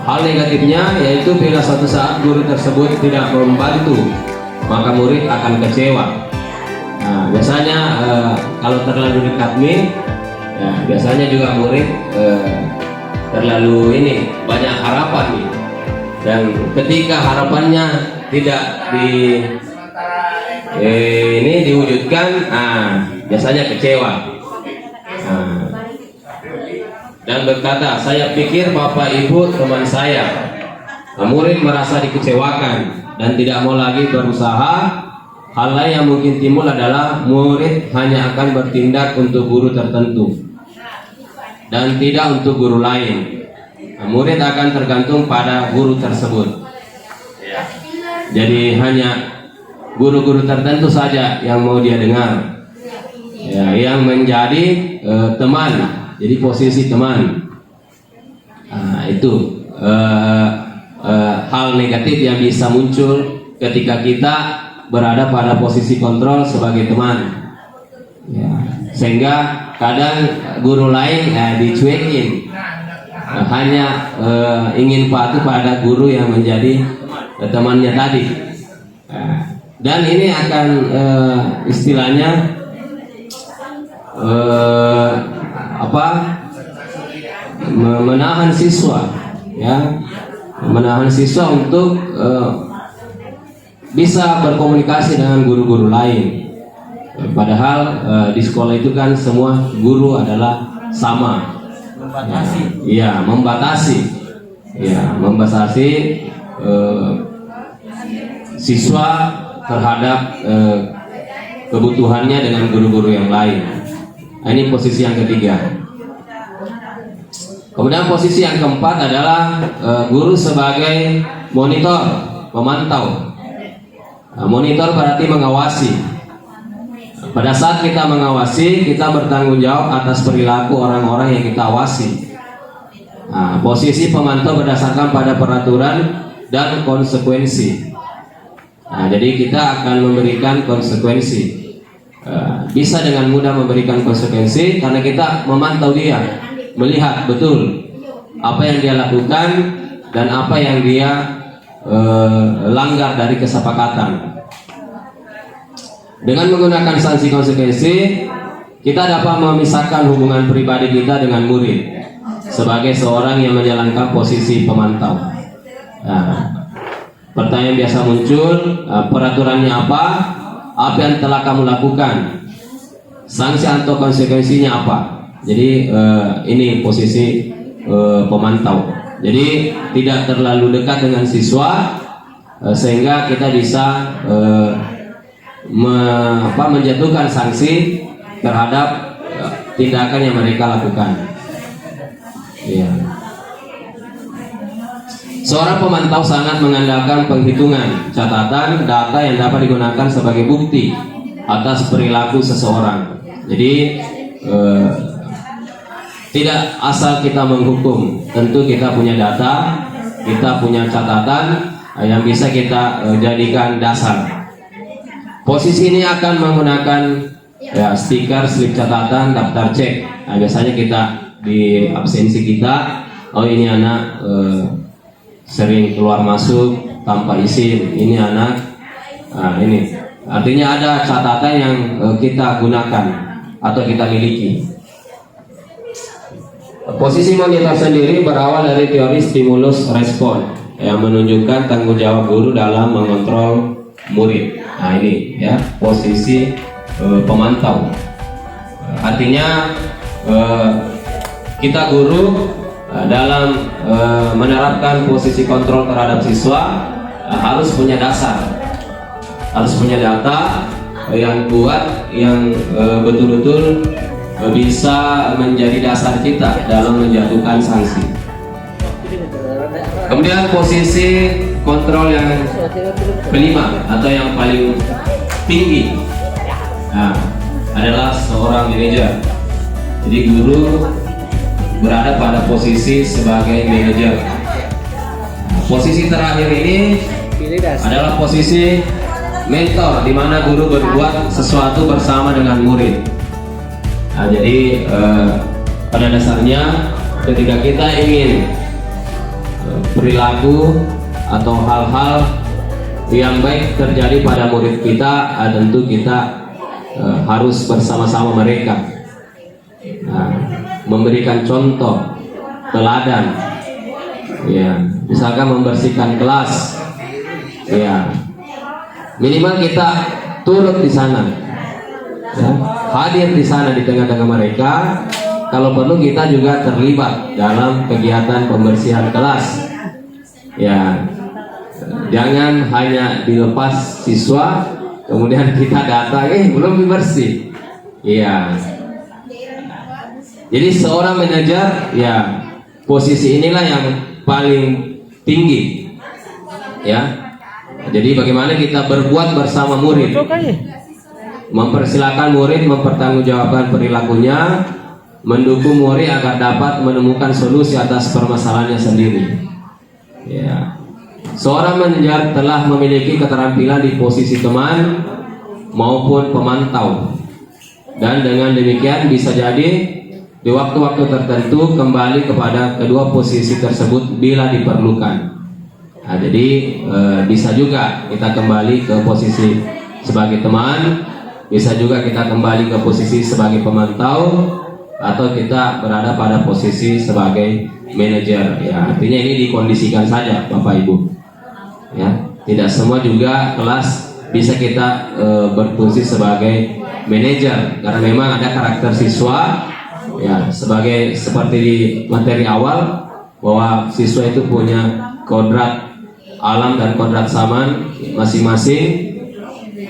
Hal negatifnya yaitu bila suatu saat guru tersebut tidak membantu, maka murid akan kecewa. Nah, biasanya kalau terlalu dekat nih, ya, biasanya juga murid terlalu banyak harapan nih, dan ketika harapannya tidak diwujudkan, biasanya kecewa. Dan berkata, saya pikir bapak ibu teman saya. Murid merasa dikecewakan dan tidak mau lagi berusaha. Hal lain yang mungkin timbul adalah murid hanya akan bertindak untuk guru tertentu dan tidak untuk guru lain. Murid akan tergantung pada guru tersebut. Jadi hanya guru-guru tertentu saja yang mau dia dengar, ya, yang menjadi teman. Jadi posisi teman, itu hal negatif yang bisa muncul ketika kita berada pada posisi kontrol sebagai teman, ya. Sehingga kadang guru lain dicuekin, hanya ingin patuh pada guru yang menjadi temannya tadi, dan ini akan istilahnya menahan siswa, ya, menahan siswa untuk bisa berkomunikasi dengan guru-guru lain. Padahal di sekolah itu kan semua guru adalah sama. Membatasi siswa terhadap kebutuhannya dengan guru-guru yang lain. Ini posisi yang ketiga. Kemudian posisi yang keempat adalah guru sebagai monitor, pemantau. Monitor berarti mengawasi. Pada saat kita mengawasi, kita bertanggung jawab atas perilaku orang-orang yang kita awasi. Posisi pemantau berdasarkan pada peraturan dan konsekuensi. Jadi kita akan memberikan konsekuensi. Bisa dengan mudah memberikan konsekuensi karena kita memantau dia, melihat betul apa yang dia lakukan dan apa yang dia langgar dari kesepakatan. Dengan menggunakan sanksi konsekuensi, kita dapat memisahkan hubungan pribadi kita dengan murid sebagai seorang yang menjalankan posisi pemantau. Nah, pertanyaan biasa muncul, peraturannya apa yang telah kamu lakukan, sanksi atau konsekuensinya apa. Jadi ini posisi pemantau. Jadi tidak terlalu dekat dengan siswa sehingga kita bisa menjatuhkan sanksi terhadap tindakan yang mereka lakukan. Ya. Seorang pemantau sangat mengandalkan penghitungan, catatan, data yang dapat digunakan sebagai bukti atas perilaku seseorang. Jadi tidak asal kita menghukum, tentu kita punya data, kita punya catatan yang bisa kita jadikan dasar. Posisi ini akan menggunakan stiker, slip catatan, daftar cek. Nah, biasanya kita di absensi kita, oh ini anak sering keluar masuk tanpa izin, ini anak, ini artinya ada catatan yang kita gunakan atau kita miliki. Posisi monitor sendiri berawal dari teori stimulus respon yang menunjukkan tanggung jawab guru dalam mengontrol murid. Nah ini ya posisi pemantau. Artinya kita guru dalam menerapkan posisi kontrol terhadap siswa harus punya dasar, harus punya data yang kuat, yang betul-betul bisa menjadi dasar kita dalam menjatuhkan sanksi. Kemudian posisi kontrol yang kelima atau yang paling tinggi adalah seorang manajer. Jadi guru berada pada posisi sebagai manajer. Posisi terakhir ini adalah posisi mentor, di mana guru berbuat sesuatu bersama dengan murid. Nah, jadi pada dasarnya ketika kita ingin perilaku atau hal-hal yang baik terjadi pada murid kita, tentu kita harus bersama-sama mereka, memberikan contoh teladan, ya, misalkan membersihkan kelas, ya, minimal kita turut di sana, ya, hadir di sana di tengah-tengah mereka. Kalau perlu kita juga terlibat dalam kegiatan pembersihan kelas. Ya, jangan hanya dilepas siswa kemudian kita datang belum bersih. Iya. Jadi seorang manajer, ya, posisi inilah yang paling tinggi. Ya. Jadi bagaimana kita berbuat bersama murid, mempersilahkan murid mempertanggungjawabkan perilakunya, mendukung murid agar dapat menemukan solusi atas permasalahannya sendiri. Ya. Seorang manajer telah memiliki keterampilan di posisi teman maupun pemantau, dan dengan demikian bisa jadi di waktu-waktu tertentu kembali kepada kedua posisi tersebut bila diperlukan. Nah, jadi bisa juga kita kembali ke posisi sebagai teman, bisa juga kita kembali ke posisi sebagai pemantau, atau kita berada pada posisi sebagai manajer. Ya, artinya ini dikondisikan saja, Bapak Ibu. Ya, tidak semua juga kelas bisa kita berfungsi sebagai manajer, karena memang ada karakter siswa. Ya, seperti di materi awal bahwa siswa itu punya kodrat alam dan kodrat saman masing-masing,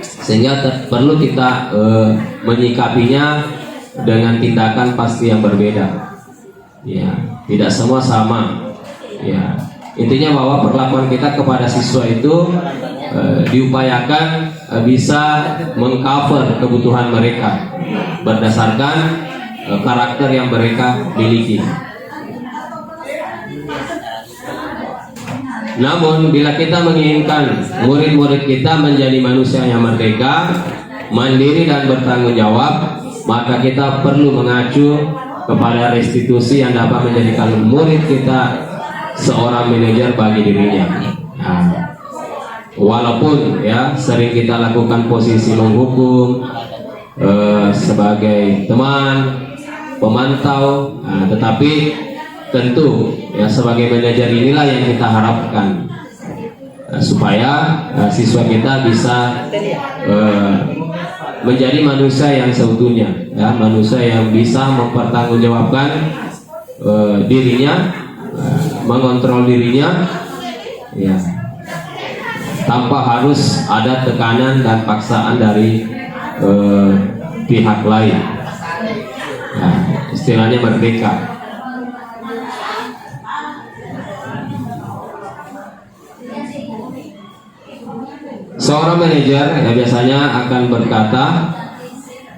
sehingga perlu kita menyikapinya dengan tindakan pasti yang berbeda. Ya, tidak semua sama. Ya, intinya bahwa perlakuan kita kepada siswa itu diupayakan bisa mengcover kebutuhan mereka berdasarkan karakter yang mereka miliki. Namun bila kita menginginkan murid-murid kita menjadi manusia yang merdeka, mandiri dan bertanggung jawab, maka kita perlu mengacu kepada restitusi yang dapat menjadikan murid kita seorang manajer bagi dirinya. Nah, walaupun ya sering kita lakukan posisi menghukum sebagai teman, pemantau, tetapi tentu ya sebagai manajer inilah yang kita harapkan supaya siswa kita bisa menjadi manusia yang seutuhnya, ya, manusia yang bisa mempertanggungjawabkan dirinya, mengontrol dirinya, ya, tanpa harus ada tekanan dan paksaan dari pihak lain. Nah, istilahnya merdeka. Seorang manajer ya biasanya akan berkata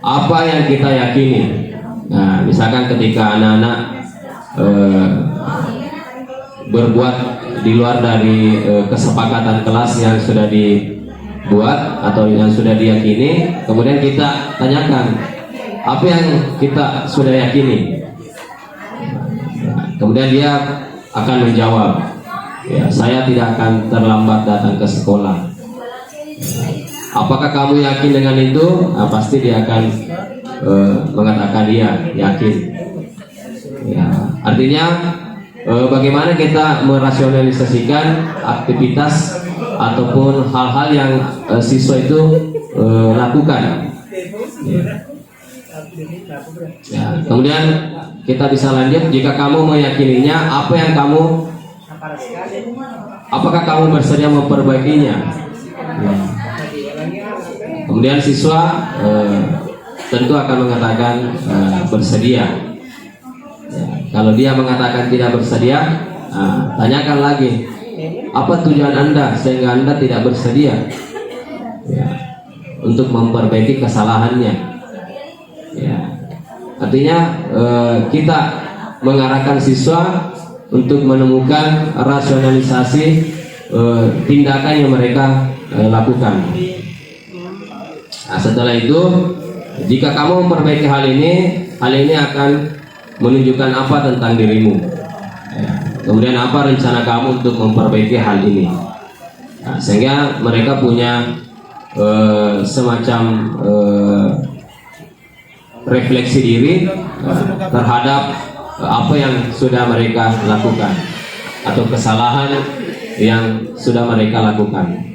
apa yang kita yakini. Nah, misalkan ketika anak-anak berbuat di luar dari kesepakatan kelas yang sudah dibuat atau yang sudah diyakini, kemudian kita tanyakan apa yang kita sudah yakini. Nah, kemudian dia akan menjawab, ya, saya tidak akan terlambat datang ke sekolah. Apakah kamu yakin dengan itu? Nah, pasti dia akan mengatakan dia yakin. Ya, artinya bagaimana kita merasionalisasikan aktivitas ataupun hal-hal yang siswa itu lakukan. Ya, kemudian kita bisa lanjut, jika kamu meyakininya, apakah kamu bersedia memperbaikinya? Ya. Kemudian siswa tentu akan mengatakan bersedia. Ya, kalau dia mengatakan tidak bersedia, tanyakan lagi, apa tujuan Anda sehingga Anda tidak bersedia? Ya, untuk memperbaiki kesalahannya. Ya, artinya kita mengarahkan siswa untuk menemukan rasionalisasi tindakan yang mereka lakukan. Nah, setelah itu, jika kamu memperbaiki hal ini akan menunjukkan apa tentang dirimu. Ya, kemudian apa rencana kamu untuk memperbaiki hal ini. Nah, sehingga mereka punya semacam refleksi diri terhadap apa yang sudah mereka lakukan atau kesalahan yang sudah mereka lakukan.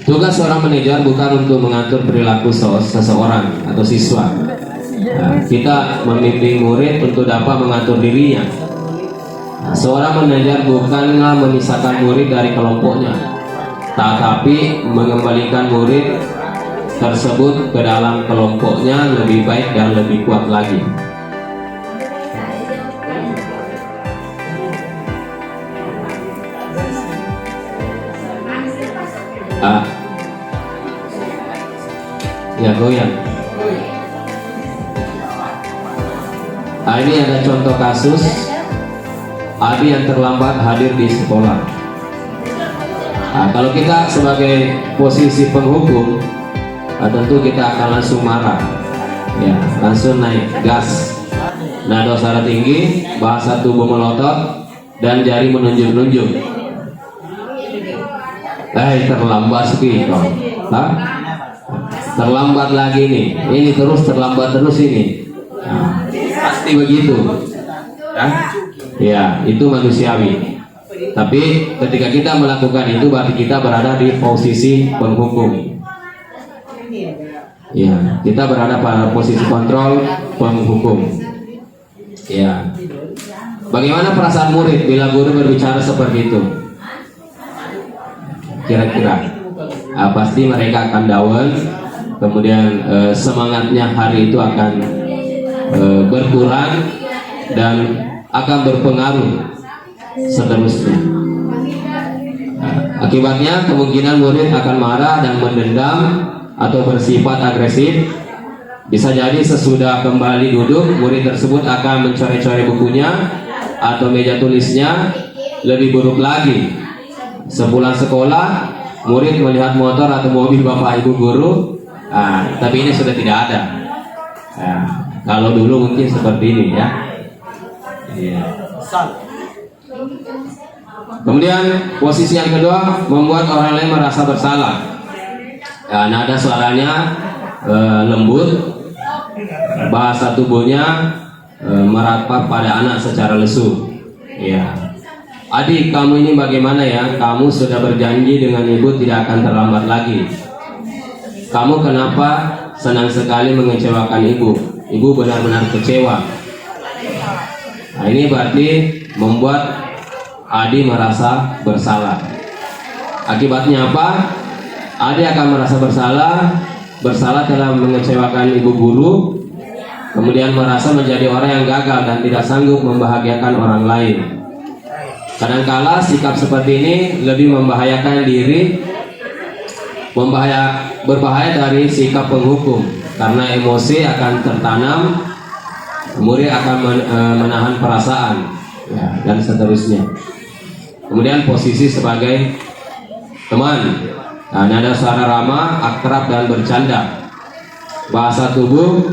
Tugas seorang manajer bukan untuk mengatur perilaku seseorang atau siswa. Nah, kita membimbing murid untuk dapat mengatur dirinya. Nah, seorang manajer bukanlah memisahkan murid dari kelompoknya, tetapi mengembalikan murid tersebut ke dalam kelompoknya lebih baik dan lebih kuat lagi. Ya, goyang. Ini ada contoh kasus Adi yang terlambat hadir di sekolah. Kalau kita sebagai posisi penghukum, tentu kita akan langsung marah, ya, langsung naik gas, nada suara tinggi, bahasa tubuh melotot, dan jari menunjuk-nunjuk. Terlambat sih, terlambat lagi nih, ini terus terlambat terus ini. Nah, pasti begitu, ya, itu manusiawi. Tapi ketika kita melakukan itu, berarti kita berada di posisi penghukum. Ya, kita berada pada posisi kontrol penghukum. Ya, bagaimana perasaan murid bila guru berbicara seperti itu? Kira-kira, pasti mereka akan down. Kemudian semangatnya hari itu akan berkurang dan akan berpengaruh seterusnya. Akibatnya kemungkinan murid akan marah dan mendendam atau bersifat agresif. Bisa jadi sesudah kembali duduk, murid tersebut akan mencoret-coret bukunya atau meja tulisnya. Lebih buruk lagi, sepulang sekolah murid melihat motor atau mobil bapak ibu guru. Tapi ini sudah tidak ada. Kalau dulu mungkin seperti ini, ya. Kemudian posisi yang kedua, membuat orang lain merasa bersalah. Nada suaranya lembut, bahasa tubuhnya merapat pada anak secara lesu. Ya. Adik, kamu ini bagaimana ya? Kamu sudah berjanji dengan ibu tidak akan terlambat lagi. Kamu kenapa senang sekali mengecewakan ibu? Ibu benar-benar kecewa. Nah, ini berarti membuat Adi merasa bersalah. Akibatnya apa? Adi akan merasa bersalah telah mengecewakan ibu guru, kemudian merasa menjadi orang yang gagal dan tidak sanggup membahagiakan orang lain. Kadangkala sikap seperti ini lebih membahayakan diri, berbahaya dari sikap penghukum, karena emosi akan tertanam, murid akan menahan perasaan, ya, dan seterusnya. Kemudian posisi sebagai teman, nah, nada suara ramah, akrab dan bercanda, bahasa tubuh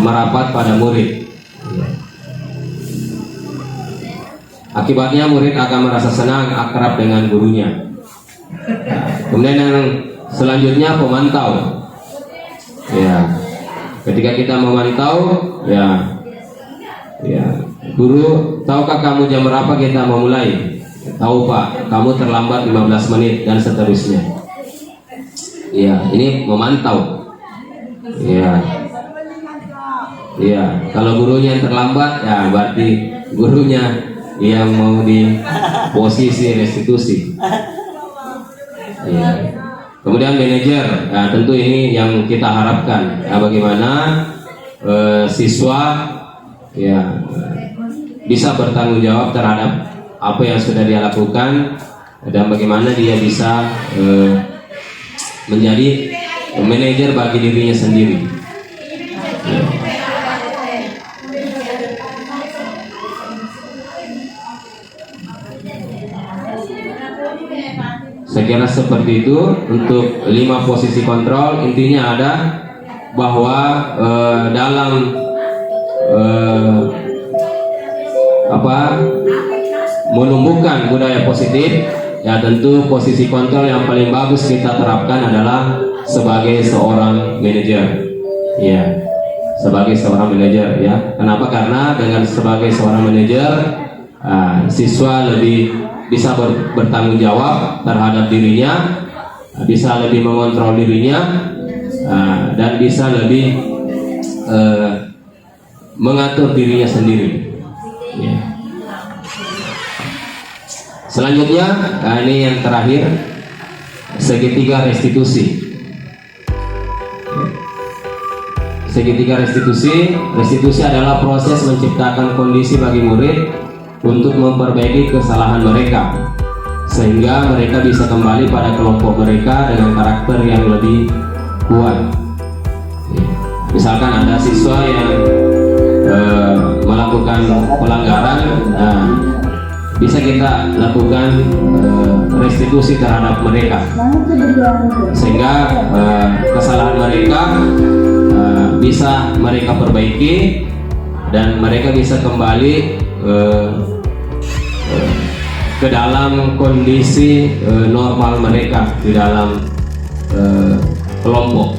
merapat pada murid. Akibatnya murid akan merasa senang akrab dengan gurunya. Kemudian yang selanjutnya pemantau. Ya, ketika kita memantau, ya, guru, tahukah kamu jam berapa kita memulai? Tahu Pak, kamu terlambat 15 menit dan seterusnya. Ya, ini memantau. Ya, kalau gurunya yang terlambat, ya berarti gurunya yang mau di posisi restitusi. Ya. Kemudian manajer, ya, tentu ini yang kita harapkan. Ya, bagaimana siswa ya bisa bertanggung jawab terhadap apa yang sudah dia lakukan dan bagaimana dia bisa menjadi manajer bagi dirinya sendiri. Ya. Saya kira seperti itu untuk 5 posisi kontrol. Intinya ada bahwa dalam menumbuhkan budaya positif, ya tentu posisi kontrol yang paling bagus kita terapkan adalah sebagai seorang manajer. Ya, sebagai seorang manajer, ya. Kenapa? Karena dengan sebagai seorang manajer, siswa lebih bisa bertanggung jawab terhadap dirinya, bisa lebih mengontrol dirinya, dan bisa lebih mengatur dirinya sendiri. Ya. Selanjutnya, ini yang terakhir, segitiga restitusi. Segitiga restitusi adalah proses menciptakan kondisi bagi murid untuk memperbaiki kesalahan mereka, sehingga mereka bisa kembali pada kelompok mereka dengan karakter yang lebih kuat. Misalkan ada siswa yang melakukan pelanggaran, bisa kita lakukan restitusi terhadap mereka, sehingga kesalahan mereka bisa mereka perbaiki dan mereka bisa kembali ke dalam kondisi normal mereka di dalam kelompok,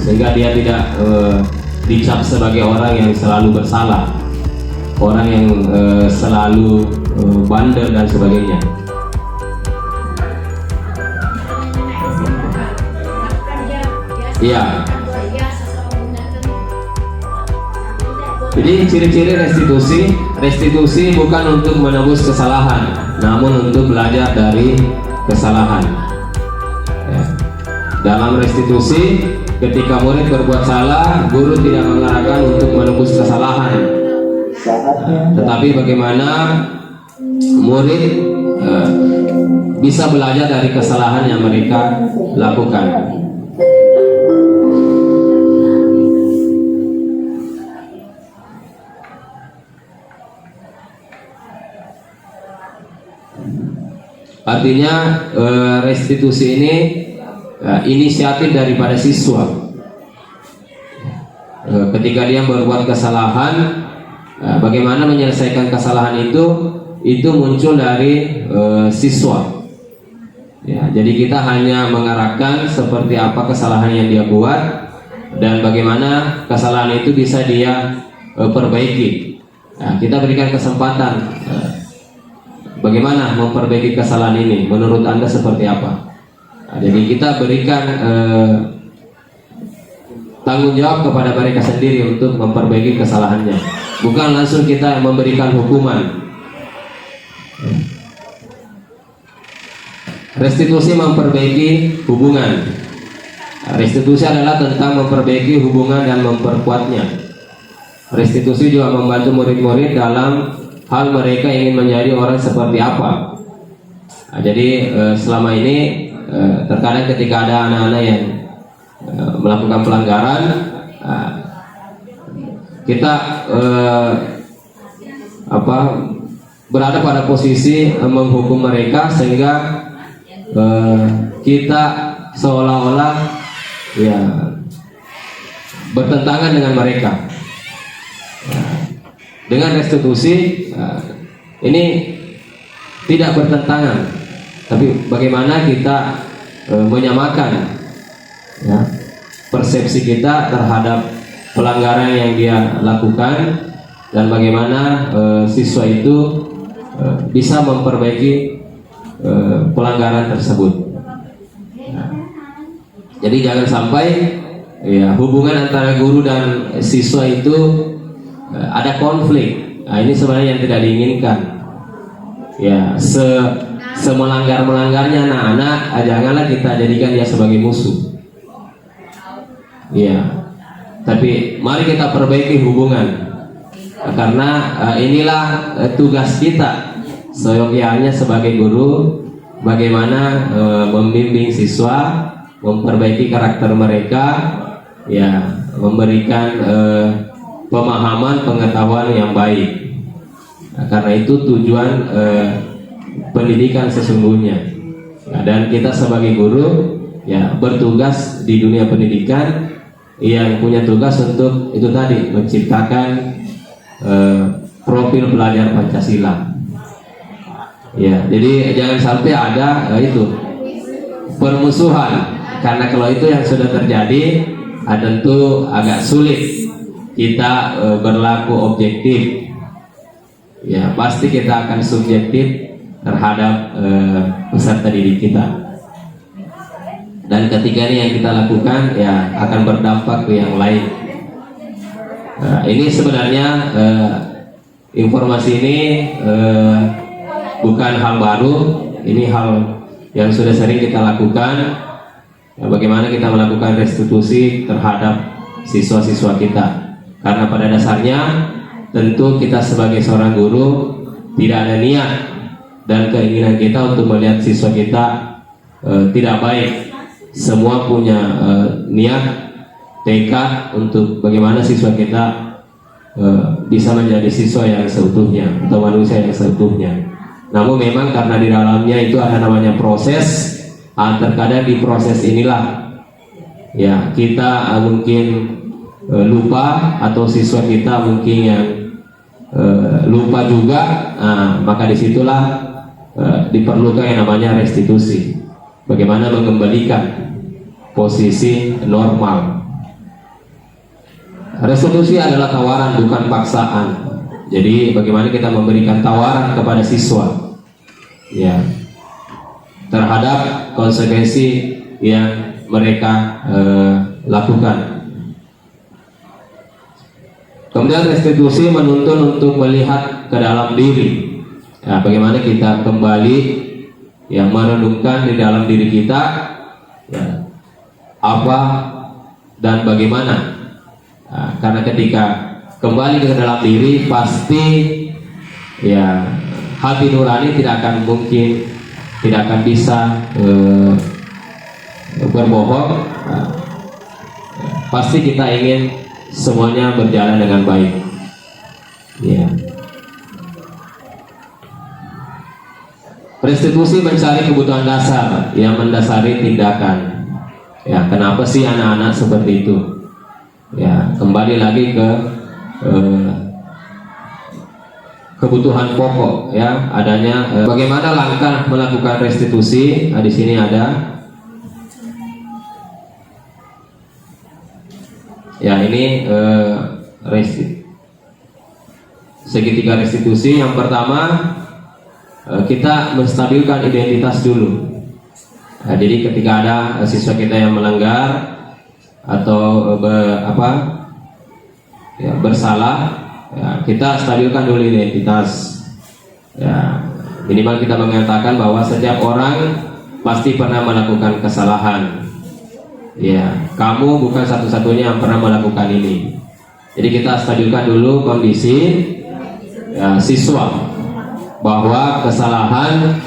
sehingga dia tidak dicap sebagai orang yang selalu bersalah, orang yang selalu bandel dan sebagainya. Iya. Jadi ciri-ciri restitusi bukan untuk menebus kesalahan, namun untuk belajar dari kesalahan. Ya. Dalam restitusi, ketika murid berbuat salah, guru tidak mengarahkan untuk menebus kesalahan, tetapi bagaimana murid bisa belajar dari kesalahan yang mereka lakukan. Artinya restitusi ini inisiatif daripada siswa. Ketika dia berbuat kesalahan, bagaimana menyelesaikan kesalahan itu muncul dari siswa. Ya, jadi kita hanya mengarahkan seperti apa kesalahan yang dia buat dan bagaimana kesalahan itu bisa dia perbaiki. Nah, kita berikan kesempatan bagaimana memperbaiki kesalahan ini? Menurut Anda seperti apa? Nah, jadi kita berikan tanggung jawab kepada mereka sendiri untuk memperbaiki kesalahannya, bukan langsung kita memberikan hukuman. Restitusi memperbaiki hubungan. Restitusi adalah tentang memperbaiki hubungan dan memperkuatnya. Restitusi juga membantu murid-murid dalam hal mereka ingin menjadi orang seperti apa. Nah, jadi selama ini terkadang ketika ada anak-anak yang melakukan pelanggaran, kita berada pada posisi menghukum mereka sehingga kita seolah-olah ya bertentangan dengan mereka. Dengan restitusi ini tidak bertentangan, tapi bagaimana kita menyamakan ya, persepsi kita terhadap pelanggaran yang dia lakukan dan bagaimana siswa itu bisa memperbaiki pelanggaran tersebut. Nah, jadi jangan sampai ya hubungan antara guru dan siswa itu ada konflik. Nah, ini sebenarnya yang tidak diinginkan. Ya, semelanggar-melanggarnya anak-anak, janganlah kita jadikan dia sebagai musuh. Ya, tapi mari kita perbaiki hubungan, karena inilah tugas kita seyogyanya sebagai guru, bagaimana membimbing siswa, memperbaiki karakter mereka, ya, memberikan pemahaman, pengetahuan yang baik. Nah, karena itu tujuan pendidikan sesungguhnya. Nah, dan kita sebagai guru ya bertugas di dunia pendidikan yang punya tugas untuk itu tadi, menciptakan profil pelajar Pancasila. Ya, jadi jangan sampai ada itu permusuhan, karena kalau itu yang sudah terjadi, tentu agak sulit kita berlaku objektif. Ya, pasti kita akan subjektif terhadap peserta didik kita. Dan ketika ini yang kita lakukan ya akan berdampak ke yang lain. Ini sebenarnya informasi ini bukan hal baru. Ini hal yang sudah sering kita lakukan. Ya, bagaimana kita melakukan restitusi terhadap siswa-siswa kita. Karena pada dasarnya tentu kita sebagai seorang guru tidak ada niat dan keinginan kita untuk melihat siswa kita tidak baik. Semua punya niat, tekad untuk bagaimana siswa kita bisa menjadi siswa yang seutuhnya atau manusia yang seutuhnya. Namun memang karena di dalamnya itu ada namanya proses, terkadang di proses inilah ya kita mungkin lupa atau siswa kita mungkin yang lupa juga, maka disitulah diperlukan yang namanya restitusi. Bagaimana mengembalikan posisi normal. Restitusi adalah tawaran, bukan paksaan. Jadi bagaimana kita memberikan tawaran kepada siswa, ya, terhadap konsekuensi yang mereka lakukan. Kemudian restitusi menuntun untuk melihat ke dalam diri. Ya, bagaimana kita kembali yang merenungkan di dalam diri kita, ya, apa dan bagaimana. Nah, karena ketika kembali ke dalam diri, pasti ya hati nurani tidak akan mungkin, tidak akan bisa berbohong. Nah, pasti kita ingin semuanya berjalan dengan baik. Ya. Restitusi mencari kebutuhan dasar yang mendasari tindakan. Ya, kenapa sih anak-anak seperti itu? Ya, kembali lagi ke kebutuhan pokok, ya, adanya bagaimana langkah melakukan restitusi. Nah, di sini ada. Ya, ini segitiga restitusi. Yang pertama kita menstabilkan identitas dulu. Jadi ketika ada siswa kita yang melanggar atau bersalah, ya, kita stabilkan dulu identitas. Ya, minimal kita mengatakan bahwa setiap orang pasti pernah melakukan kesalahan. Ya, kamu bukan satu-satunya yang pernah melakukan ini. Jadi kita stabilkan dulu kondisi ya, siswa bahwa kesalahan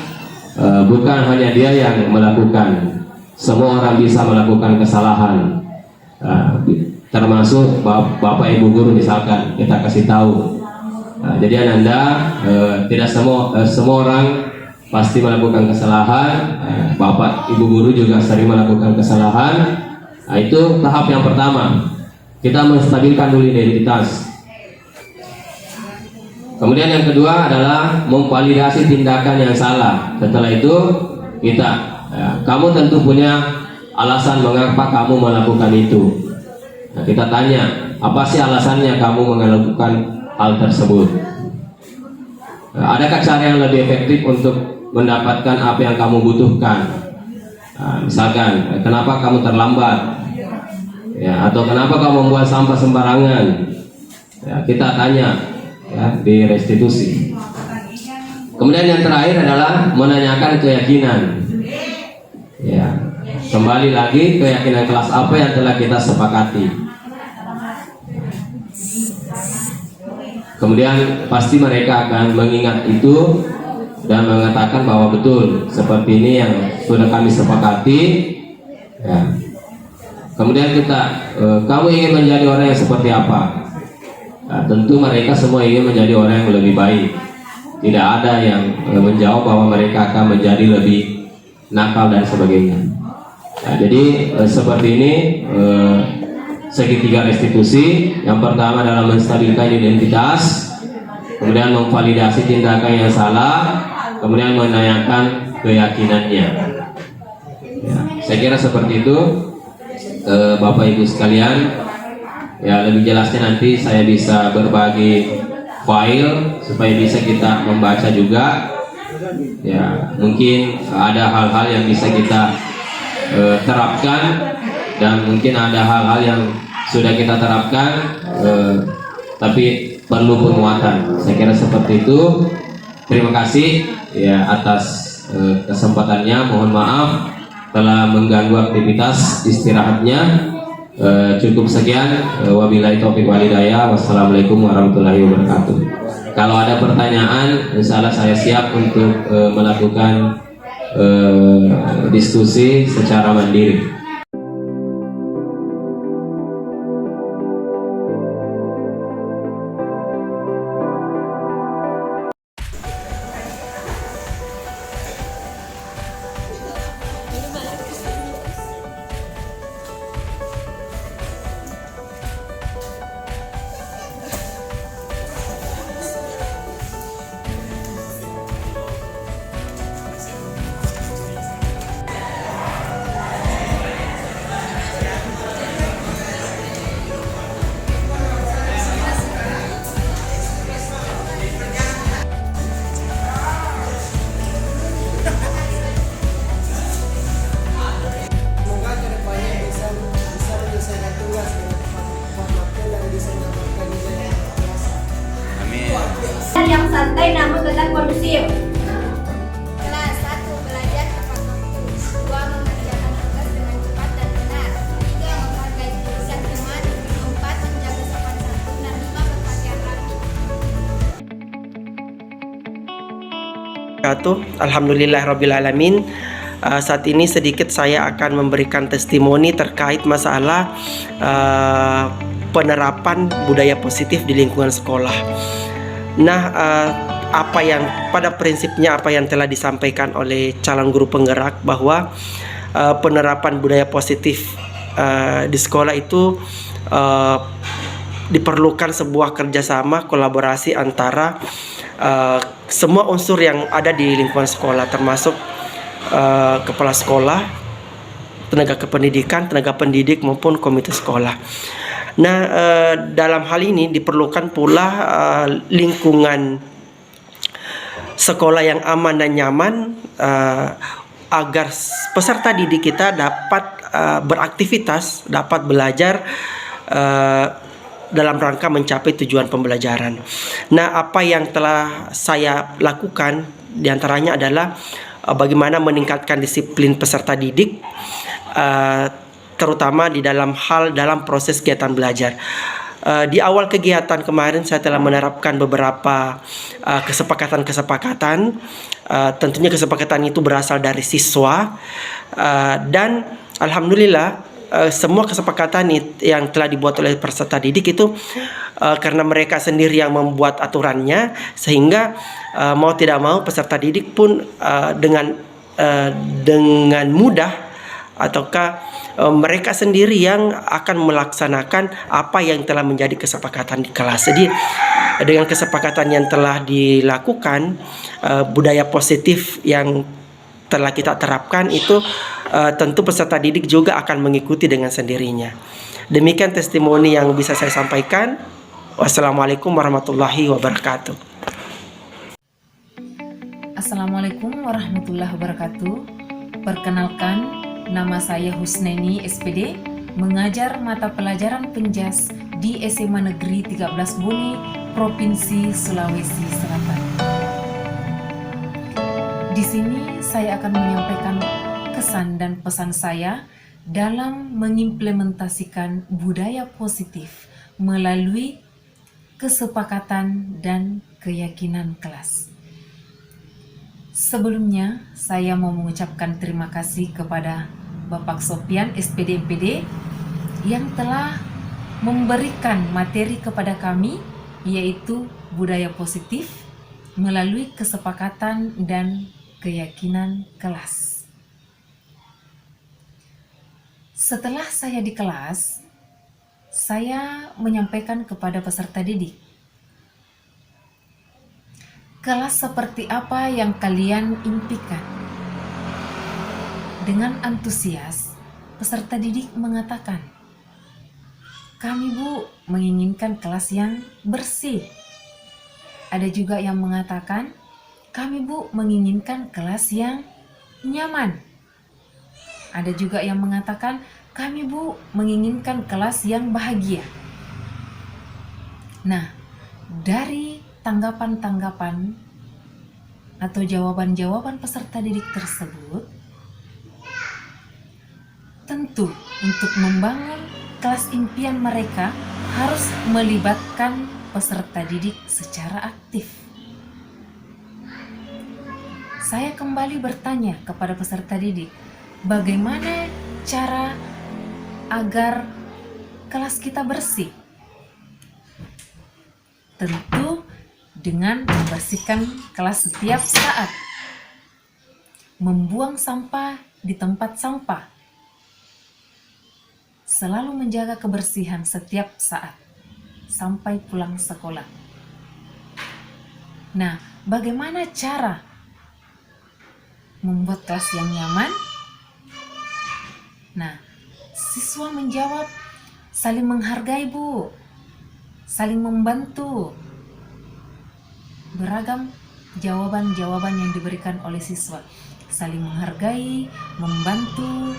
bukan hanya dia yang melakukan. Semua orang bisa melakukan kesalahan, termasuk bapak ibu guru misalkan kita kasih tahu. Jadi Ananda, tidak semua orang pasti melakukan kesalahan. Bapak ibu guru juga sering melakukan kesalahan. Itu tahap yang pertama, kita menstabilkan dulu identitas. Kemudian yang kedua adalah memvalidasi tindakan yang salah. Setelah itu kamu tentu punya alasan mengapa kamu melakukan itu. Nah, kita tanya, apa sih alasannya kamu melakukan hal tersebut? Adakah cara yang lebih efektif untuk mendapatkan apa yang kamu butuhkan? Misalkan, kenapa kamu terlambat? Ya, atau kenapa kamu membuang sampah sembarangan? Ya, kita tanya ya, di restitusi. Kemudian yang terakhir adalah menanyakan keyakinan. Ya, kembali lagi keyakinan kelas apa yang telah kita sepakati. Kemudian pasti mereka akan mengingat itu dan mengatakan bahwa betul seperti ini yang sudah kami sepakati. Ya. Kemudian kamu ingin menjadi orang yang seperti apa? Nah, tentu mereka semua ingin menjadi orang yang lebih baik. Tidak ada yang menjawab bahwa mereka akan menjadi lebih nakal dan sebagainya. Nah, jadi seperti ini segitiga restitusi. Yang pertama adalah menstabilkan identitas, kemudian memvalidasi tindakan yang salah, kemudian menanyakan keyakinannya. Ya, saya kira seperti itu, Bapak Ibu sekalian. Ya, lebih jelasnya nanti saya bisa berbagi file supaya bisa kita membaca juga. Ya, mungkin ada hal-hal yang bisa kita terapkan, dan mungkin ada hal-hal yang sudah kita terapkan tapi perlu penguatan. Saya kira seperti itu. Terima kasih ya atas kesempatannya. Mohon maaf telah mengganggu aktivitas istirahatnya. Cukup sekian. Wabillahi taufiq wal hidayah. Wassalamualaikum warahmatullahi wabarakatuh. Kalau ada pertanyaan, insya Allah saya siap untuk melakukan diskusi secara mandiri. Semoga kedepannya bisa menyelesaikan tugas dengan tepat waktu dan bisa mendapatkan nilai yang kelas. Yang santai namun tetap kondusif. Kelas 1 belajar tepat waktu. 2 mengerjakan tugas dengan cepat dan benar. 3 menghargai keputusan teman. 4 menjaga sopan santun, dan 5 berpakaian rapi. Alhamdulillahirrabbilalamin. Saat ini sedikit saya akan memberikan testimoni terkait masalah penerapan budaya positif di lingkungan sekolah. Nah, pada prinsipnya apa yang telah disampaikan oleh calon guru penggerak bahwa penerapan budaya positif di sekolah itu diperlukan sebuah kerjasama kolaborasi antara semua unsur yang ada di lingkungan sekolah, termasuk kepala sekolah, tenaga kependidikan, tenaga pendidik maupun komite sekolah. Nah, dalam hal ini diperlukan pula lingkungan sekolah yang aman dan nyaman agar peserta didik kita dapat beraktivitas, dapat belajar dalam rangka mencapai tujuan pembelajaran. Nah, apa yang telah saya lakukan diantaranya adalah bagaimana meningkatkan disiplin peserta didik, terutama di dalam proses kegiatan belajar. Di awal kegiatan kemarin saya telah menerapkan beberapa kesepakatan-kesepakatan. Tentunya kesepakatan itu berasal dari siswa, dan alhamdulillah semua kesepakatan yang telah dibuat oleh peserta didik itu karena mereka sendiri yang membuat aturannya, sehingga mau tidak mau peserta didik pun dengan mudah ataukah mereka sendiri yang akan melaksanakan apa yang telah menjadi kesepakatan di kelas. Jadi dengan kesepakatan yang telah dilakukan, budaya positif yang telah kita terapkan itu tentu peserta didik juga akan mengikuti dengan sendirinya. Demikian testimoni yang bisa saya sampaikan. Wassalamualaikum warahmatullahi wabarakatuh. Assalamualaikum warahmatullahi wabarakatuh. Perkenalkan, nama saya Husneni SPD, mengajar mata pelajaran Penjas di SMA Negeri 13 Bone, Provinsi Sulawesi Selatan. Di sini saya akan menyampaikan kesan dan pesan saya dalam mengimplementasikan budaya positif melalui kesepakatan dan keyakinan kelas. Sebelumnya, saya mau mengucapkan terima kasih kepada Bapak Sofian SPD MPD yang telah memberikan materi kepada kami, yaitu budaya positif melalui kesepakatan dan keyakinan kelas. Setelah saya di kelas, saya menyampaikan kepada peserta didik, kelas seperti apa yang kalian impikan? Dengan antusias, peserta didik mengatakan, kami Bu menginginkan kelas yang bersih. Ada juga yang mengatakan, kami Bu menginginkan kelas yang nyaman. Ada juga yang mengatakan, kami Bu menginginkan kelas yang bahagia. Nah, dari tanggapan-tanggapan atau jawaban-jawaban peserta didik tersebut, tentu untuk membangun kelas impian mereka harus melibatkan peserta didik secara aktif. Saya kembali bertanya kepada peserta didik, bagaimana cara agar kelas kita bersih? Tentu dengan membersihkan kelas setiap saat, membuang sampah di tempat sampah, selalu menjaga kebersihan setiap saat sampai pulang sekolah. Nah, bagaimana cara membuat kelas yang nyaman? Nah, siswa menjawab, saling menghargai Bu, saling membantu. Beragam jawaban-jawaban yang diberikan oleh siswa, saling menghargai, membantu,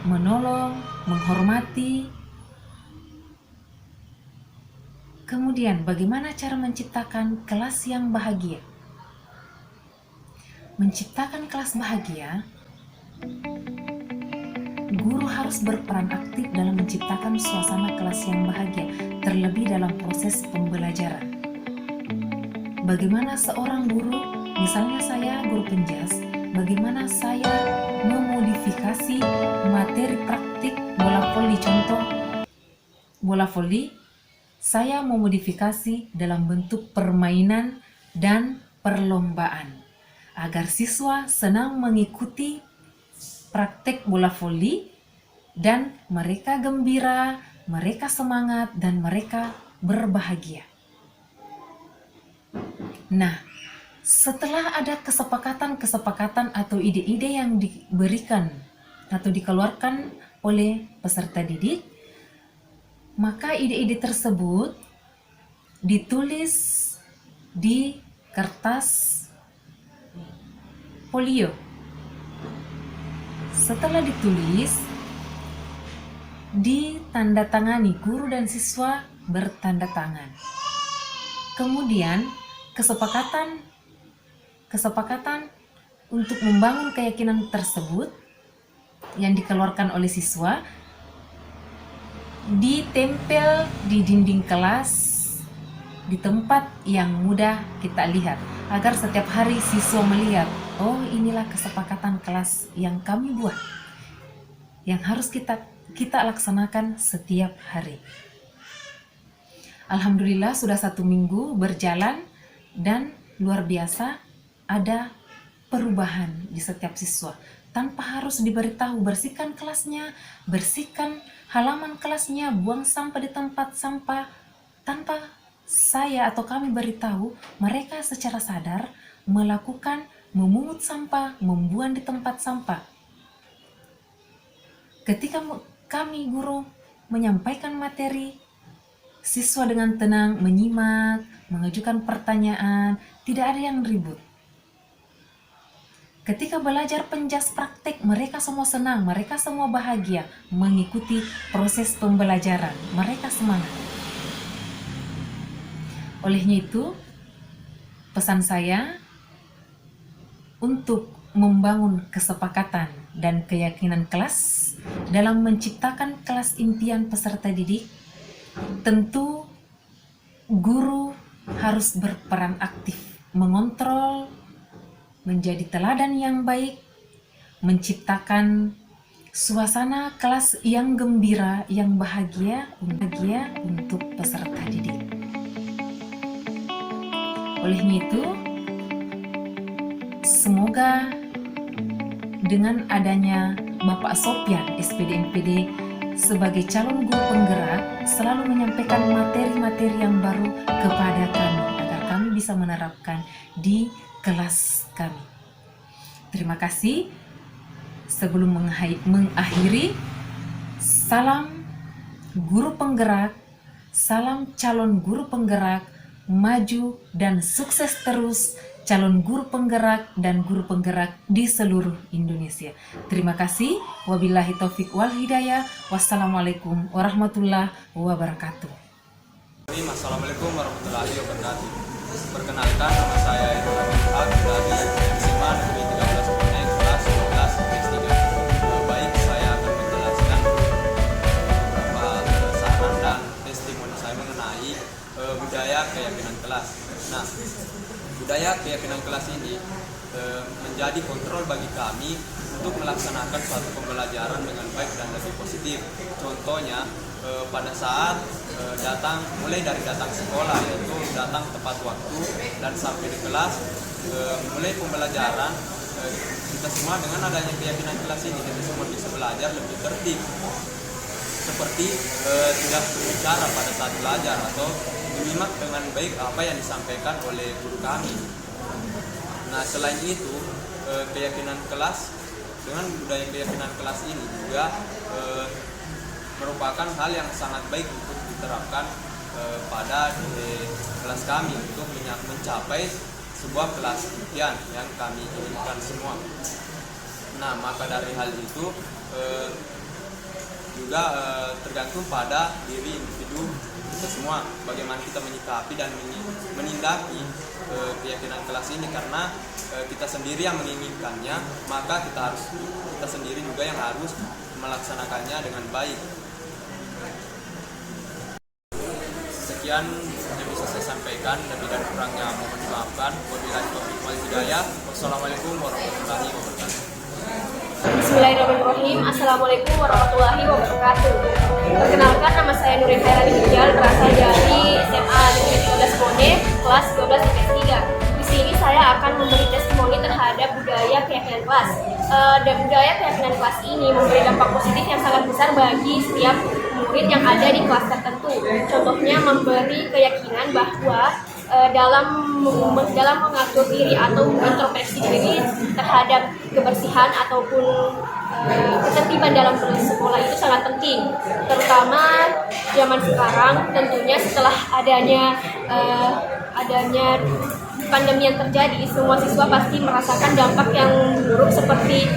menolong, menghormati. Kemudian bagaimana cara menciptakan kelas yang bahagia? Menciptakan kelas bahagia, guru harus berperan aktif dalam menciptakan suasana kelas yang bahagia, terlebih dalam proses pembelajaran. Bagaimana seorang guru, misalnya saya guru Penjas, bagaimana saya memodifikasi materi praktik bola voli, contoh bola voli, saya memodifikasi dalam bentuk permainan dan perlombaan agar siswa senang mengikuti praktek bola voli dan mereka gembira, mereka semangat, dan mereka berbahagia. Nah, setelah ada kesepakatan-kesepakatan atau ide-ide yang diberikan atau dikeluarkan oleh peserta didik, maka ide-ide tersebut ditulis di kertas folio. Setelah ditulis, ditandatangani, guru dan siswa bertanda tangan. Kemudian kesepakatan untuk membangun keyakinan tersebut yang dikeluarkan oleh siswa ditempel di dinding kelas di tempat yang mudah kita lihat, agar setiap hari siswa melihat, oh inilah kesepakatan kelas yang kami buat, yang harus kita laksanakan setiap hari. Alhamdulillah sudah 1 minggu berjalan dan luar biasa, ada perubahan di setiap siswa. Tanpa harus diberitahu, bersihkan kelasnya, bersihkan halaman kelasnya, buang sampah di tempat sampah. Tanpa saya atau kami beritahu, mereka secara sadar melakukan memungut sampah, membuang di tempat sampah. Ketika kami guru menyampaikan materi, siswa dengan tenang menyimak, mengajukan pertanyaan, tidak ada yang ribut. Ketika belajar penjas praktek, mereka semua senang, mereka semua bahagia mengikuti proses pembelajaran, mereka semangat. Olehnya itu, pesan saya untuk membangun kesepakatan dan keyakinan kelas dalam menciptakan kelas impian peserta didik, tentu guru harus berperan aktif, mengontrol, menjadi teladan yang baik, menciptakan suasana kelas yang gembira, yang bahagia untuk peserta didik. Olehnya itu, semoga dengan adanya Bapak Sopyan SPD MPD sebagai calon guru penggerak selalu menyampaikan materi-materi yang baru kepada kami agar kami bisa menerapkan di kelas kami. Terima kasih. Sebelum mengakhiri, salam guru penggerak, salam calon guru penggerak, maju dan sukses terus calon guru penggerak dan guru penggerak di seluruh Indonesia. Terima kasih. Wabillahi taufik wal hidayah. Wassalamualaikum warahmatullahi wabarakatuh. Assalamualaikum warahmatullahi wabarakatuh. Perkenalkan, nama saya Irwan Haq dari SMA Negeri 13 Bonek, kelas 12 kelas 3. Baik, saya akan menjelaskan beberapa saran dan testimoni saya mengenai budaya keyakinan kelas. Nah, budaya keyakinan kelas ini menjadi kontrol bagi kami untuk melaksanakan suatu pembelajaran dengan baik dan lebih positif. Contohnya, pada saat mulai dari datang sekolah, yaitu datang tepat waktu dan sampai di kelas, mulai pembelajaran, kita semua dengan adanya keyakinan kelas ini kita semua bisa belajar lebih tertib, seperti tidak berbicara pada saat belajar atau menyimak dengan baik apa yang disampaikan oleh guru kami. Nah, selain itu, keyakinan kelas, dengan budaya keyakinan kelas ini juga merupakan hal yang sangat baik untuk diterapkan pada kelas kami untuk mencapai sebuah kelas impian yang kami inginkan semua. Nah, maka dari hal itu juga tergantung pada diri individu kita semua, bagaimana kita menyikapi dan menindaki keyakinan kelas ini, karena kita sendiri yang menginginkannya, maka kita sendiri juga yang harus melaksanakannya dengan baik. Sekian yang bisa saya sampaikan, lebih dan kurangnya mohon dimaafkan. Wabillahi taufiq wal hidayah. Wassalamualaikum warahmatullahi wabarakatuh. Bismillahirrahmanirrahim. Assalamualaikum warahmatullahi wabarakatuh. Perkenalkan, nama saya Nurin Khairani Rijal, berasal dari SMA Negeri 13 Bonek, kelas 12 IPS 3. Di sini saya akan memberi testimoni terhadap budaya keyakinan kelas. Dan budaya keyakinan kelas ini memberi dampak positif yang sangat besar bagi setiap murid yang ada di kelas tertentu. Contohnya, memberi keyakinan bahwa dalam mengatur diri atau introspeksi diri terhadap kebersihan ataupun ketertiban dalam sekolah itu sangat penting, terutama zaman sekarang. Tentunya setelah adanya pandemi yang terjadi, semua siswa pasti merasakan dampak yang buruk seperti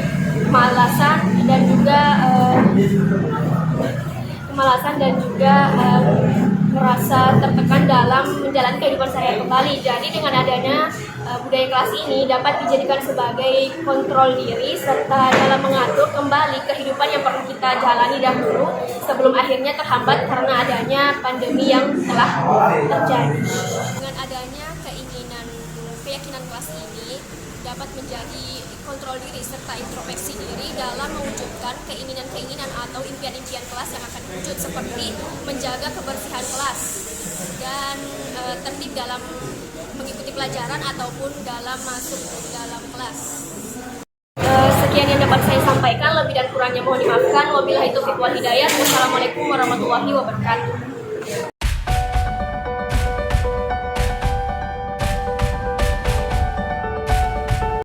kemalasan dan juga merasa tertekan dalam menjalani kehidupan sehari-hari kembali. Jadi dengan adanya budaya kelas ini dapat dijadikan sebagai kontrol diri serta dalam mengatur kembali kehidupan yang pernah kita jalani dahulu sebelum akhirnya terhambat karena adanya pandemi yang telah terjadi. Dengan adanya keyakinan kelas ini dapat menjadi kontrol diri serta introspeksi diri dalam mewujudkan keinginan-keinginan atau impian-impian kelas yang akan wujud, seperti menjaga kebersihan kelas dan tertib dalam mengikuti pelajaran ataupun dalam masuk dalam kelas. Sekian yang dapat saya sampaikan, lebih dan kurangnya mohon dimaafkan. Wabillahi taufiq wal hidayah. Wassalamualaikum warahmatullahi wabarakatuh.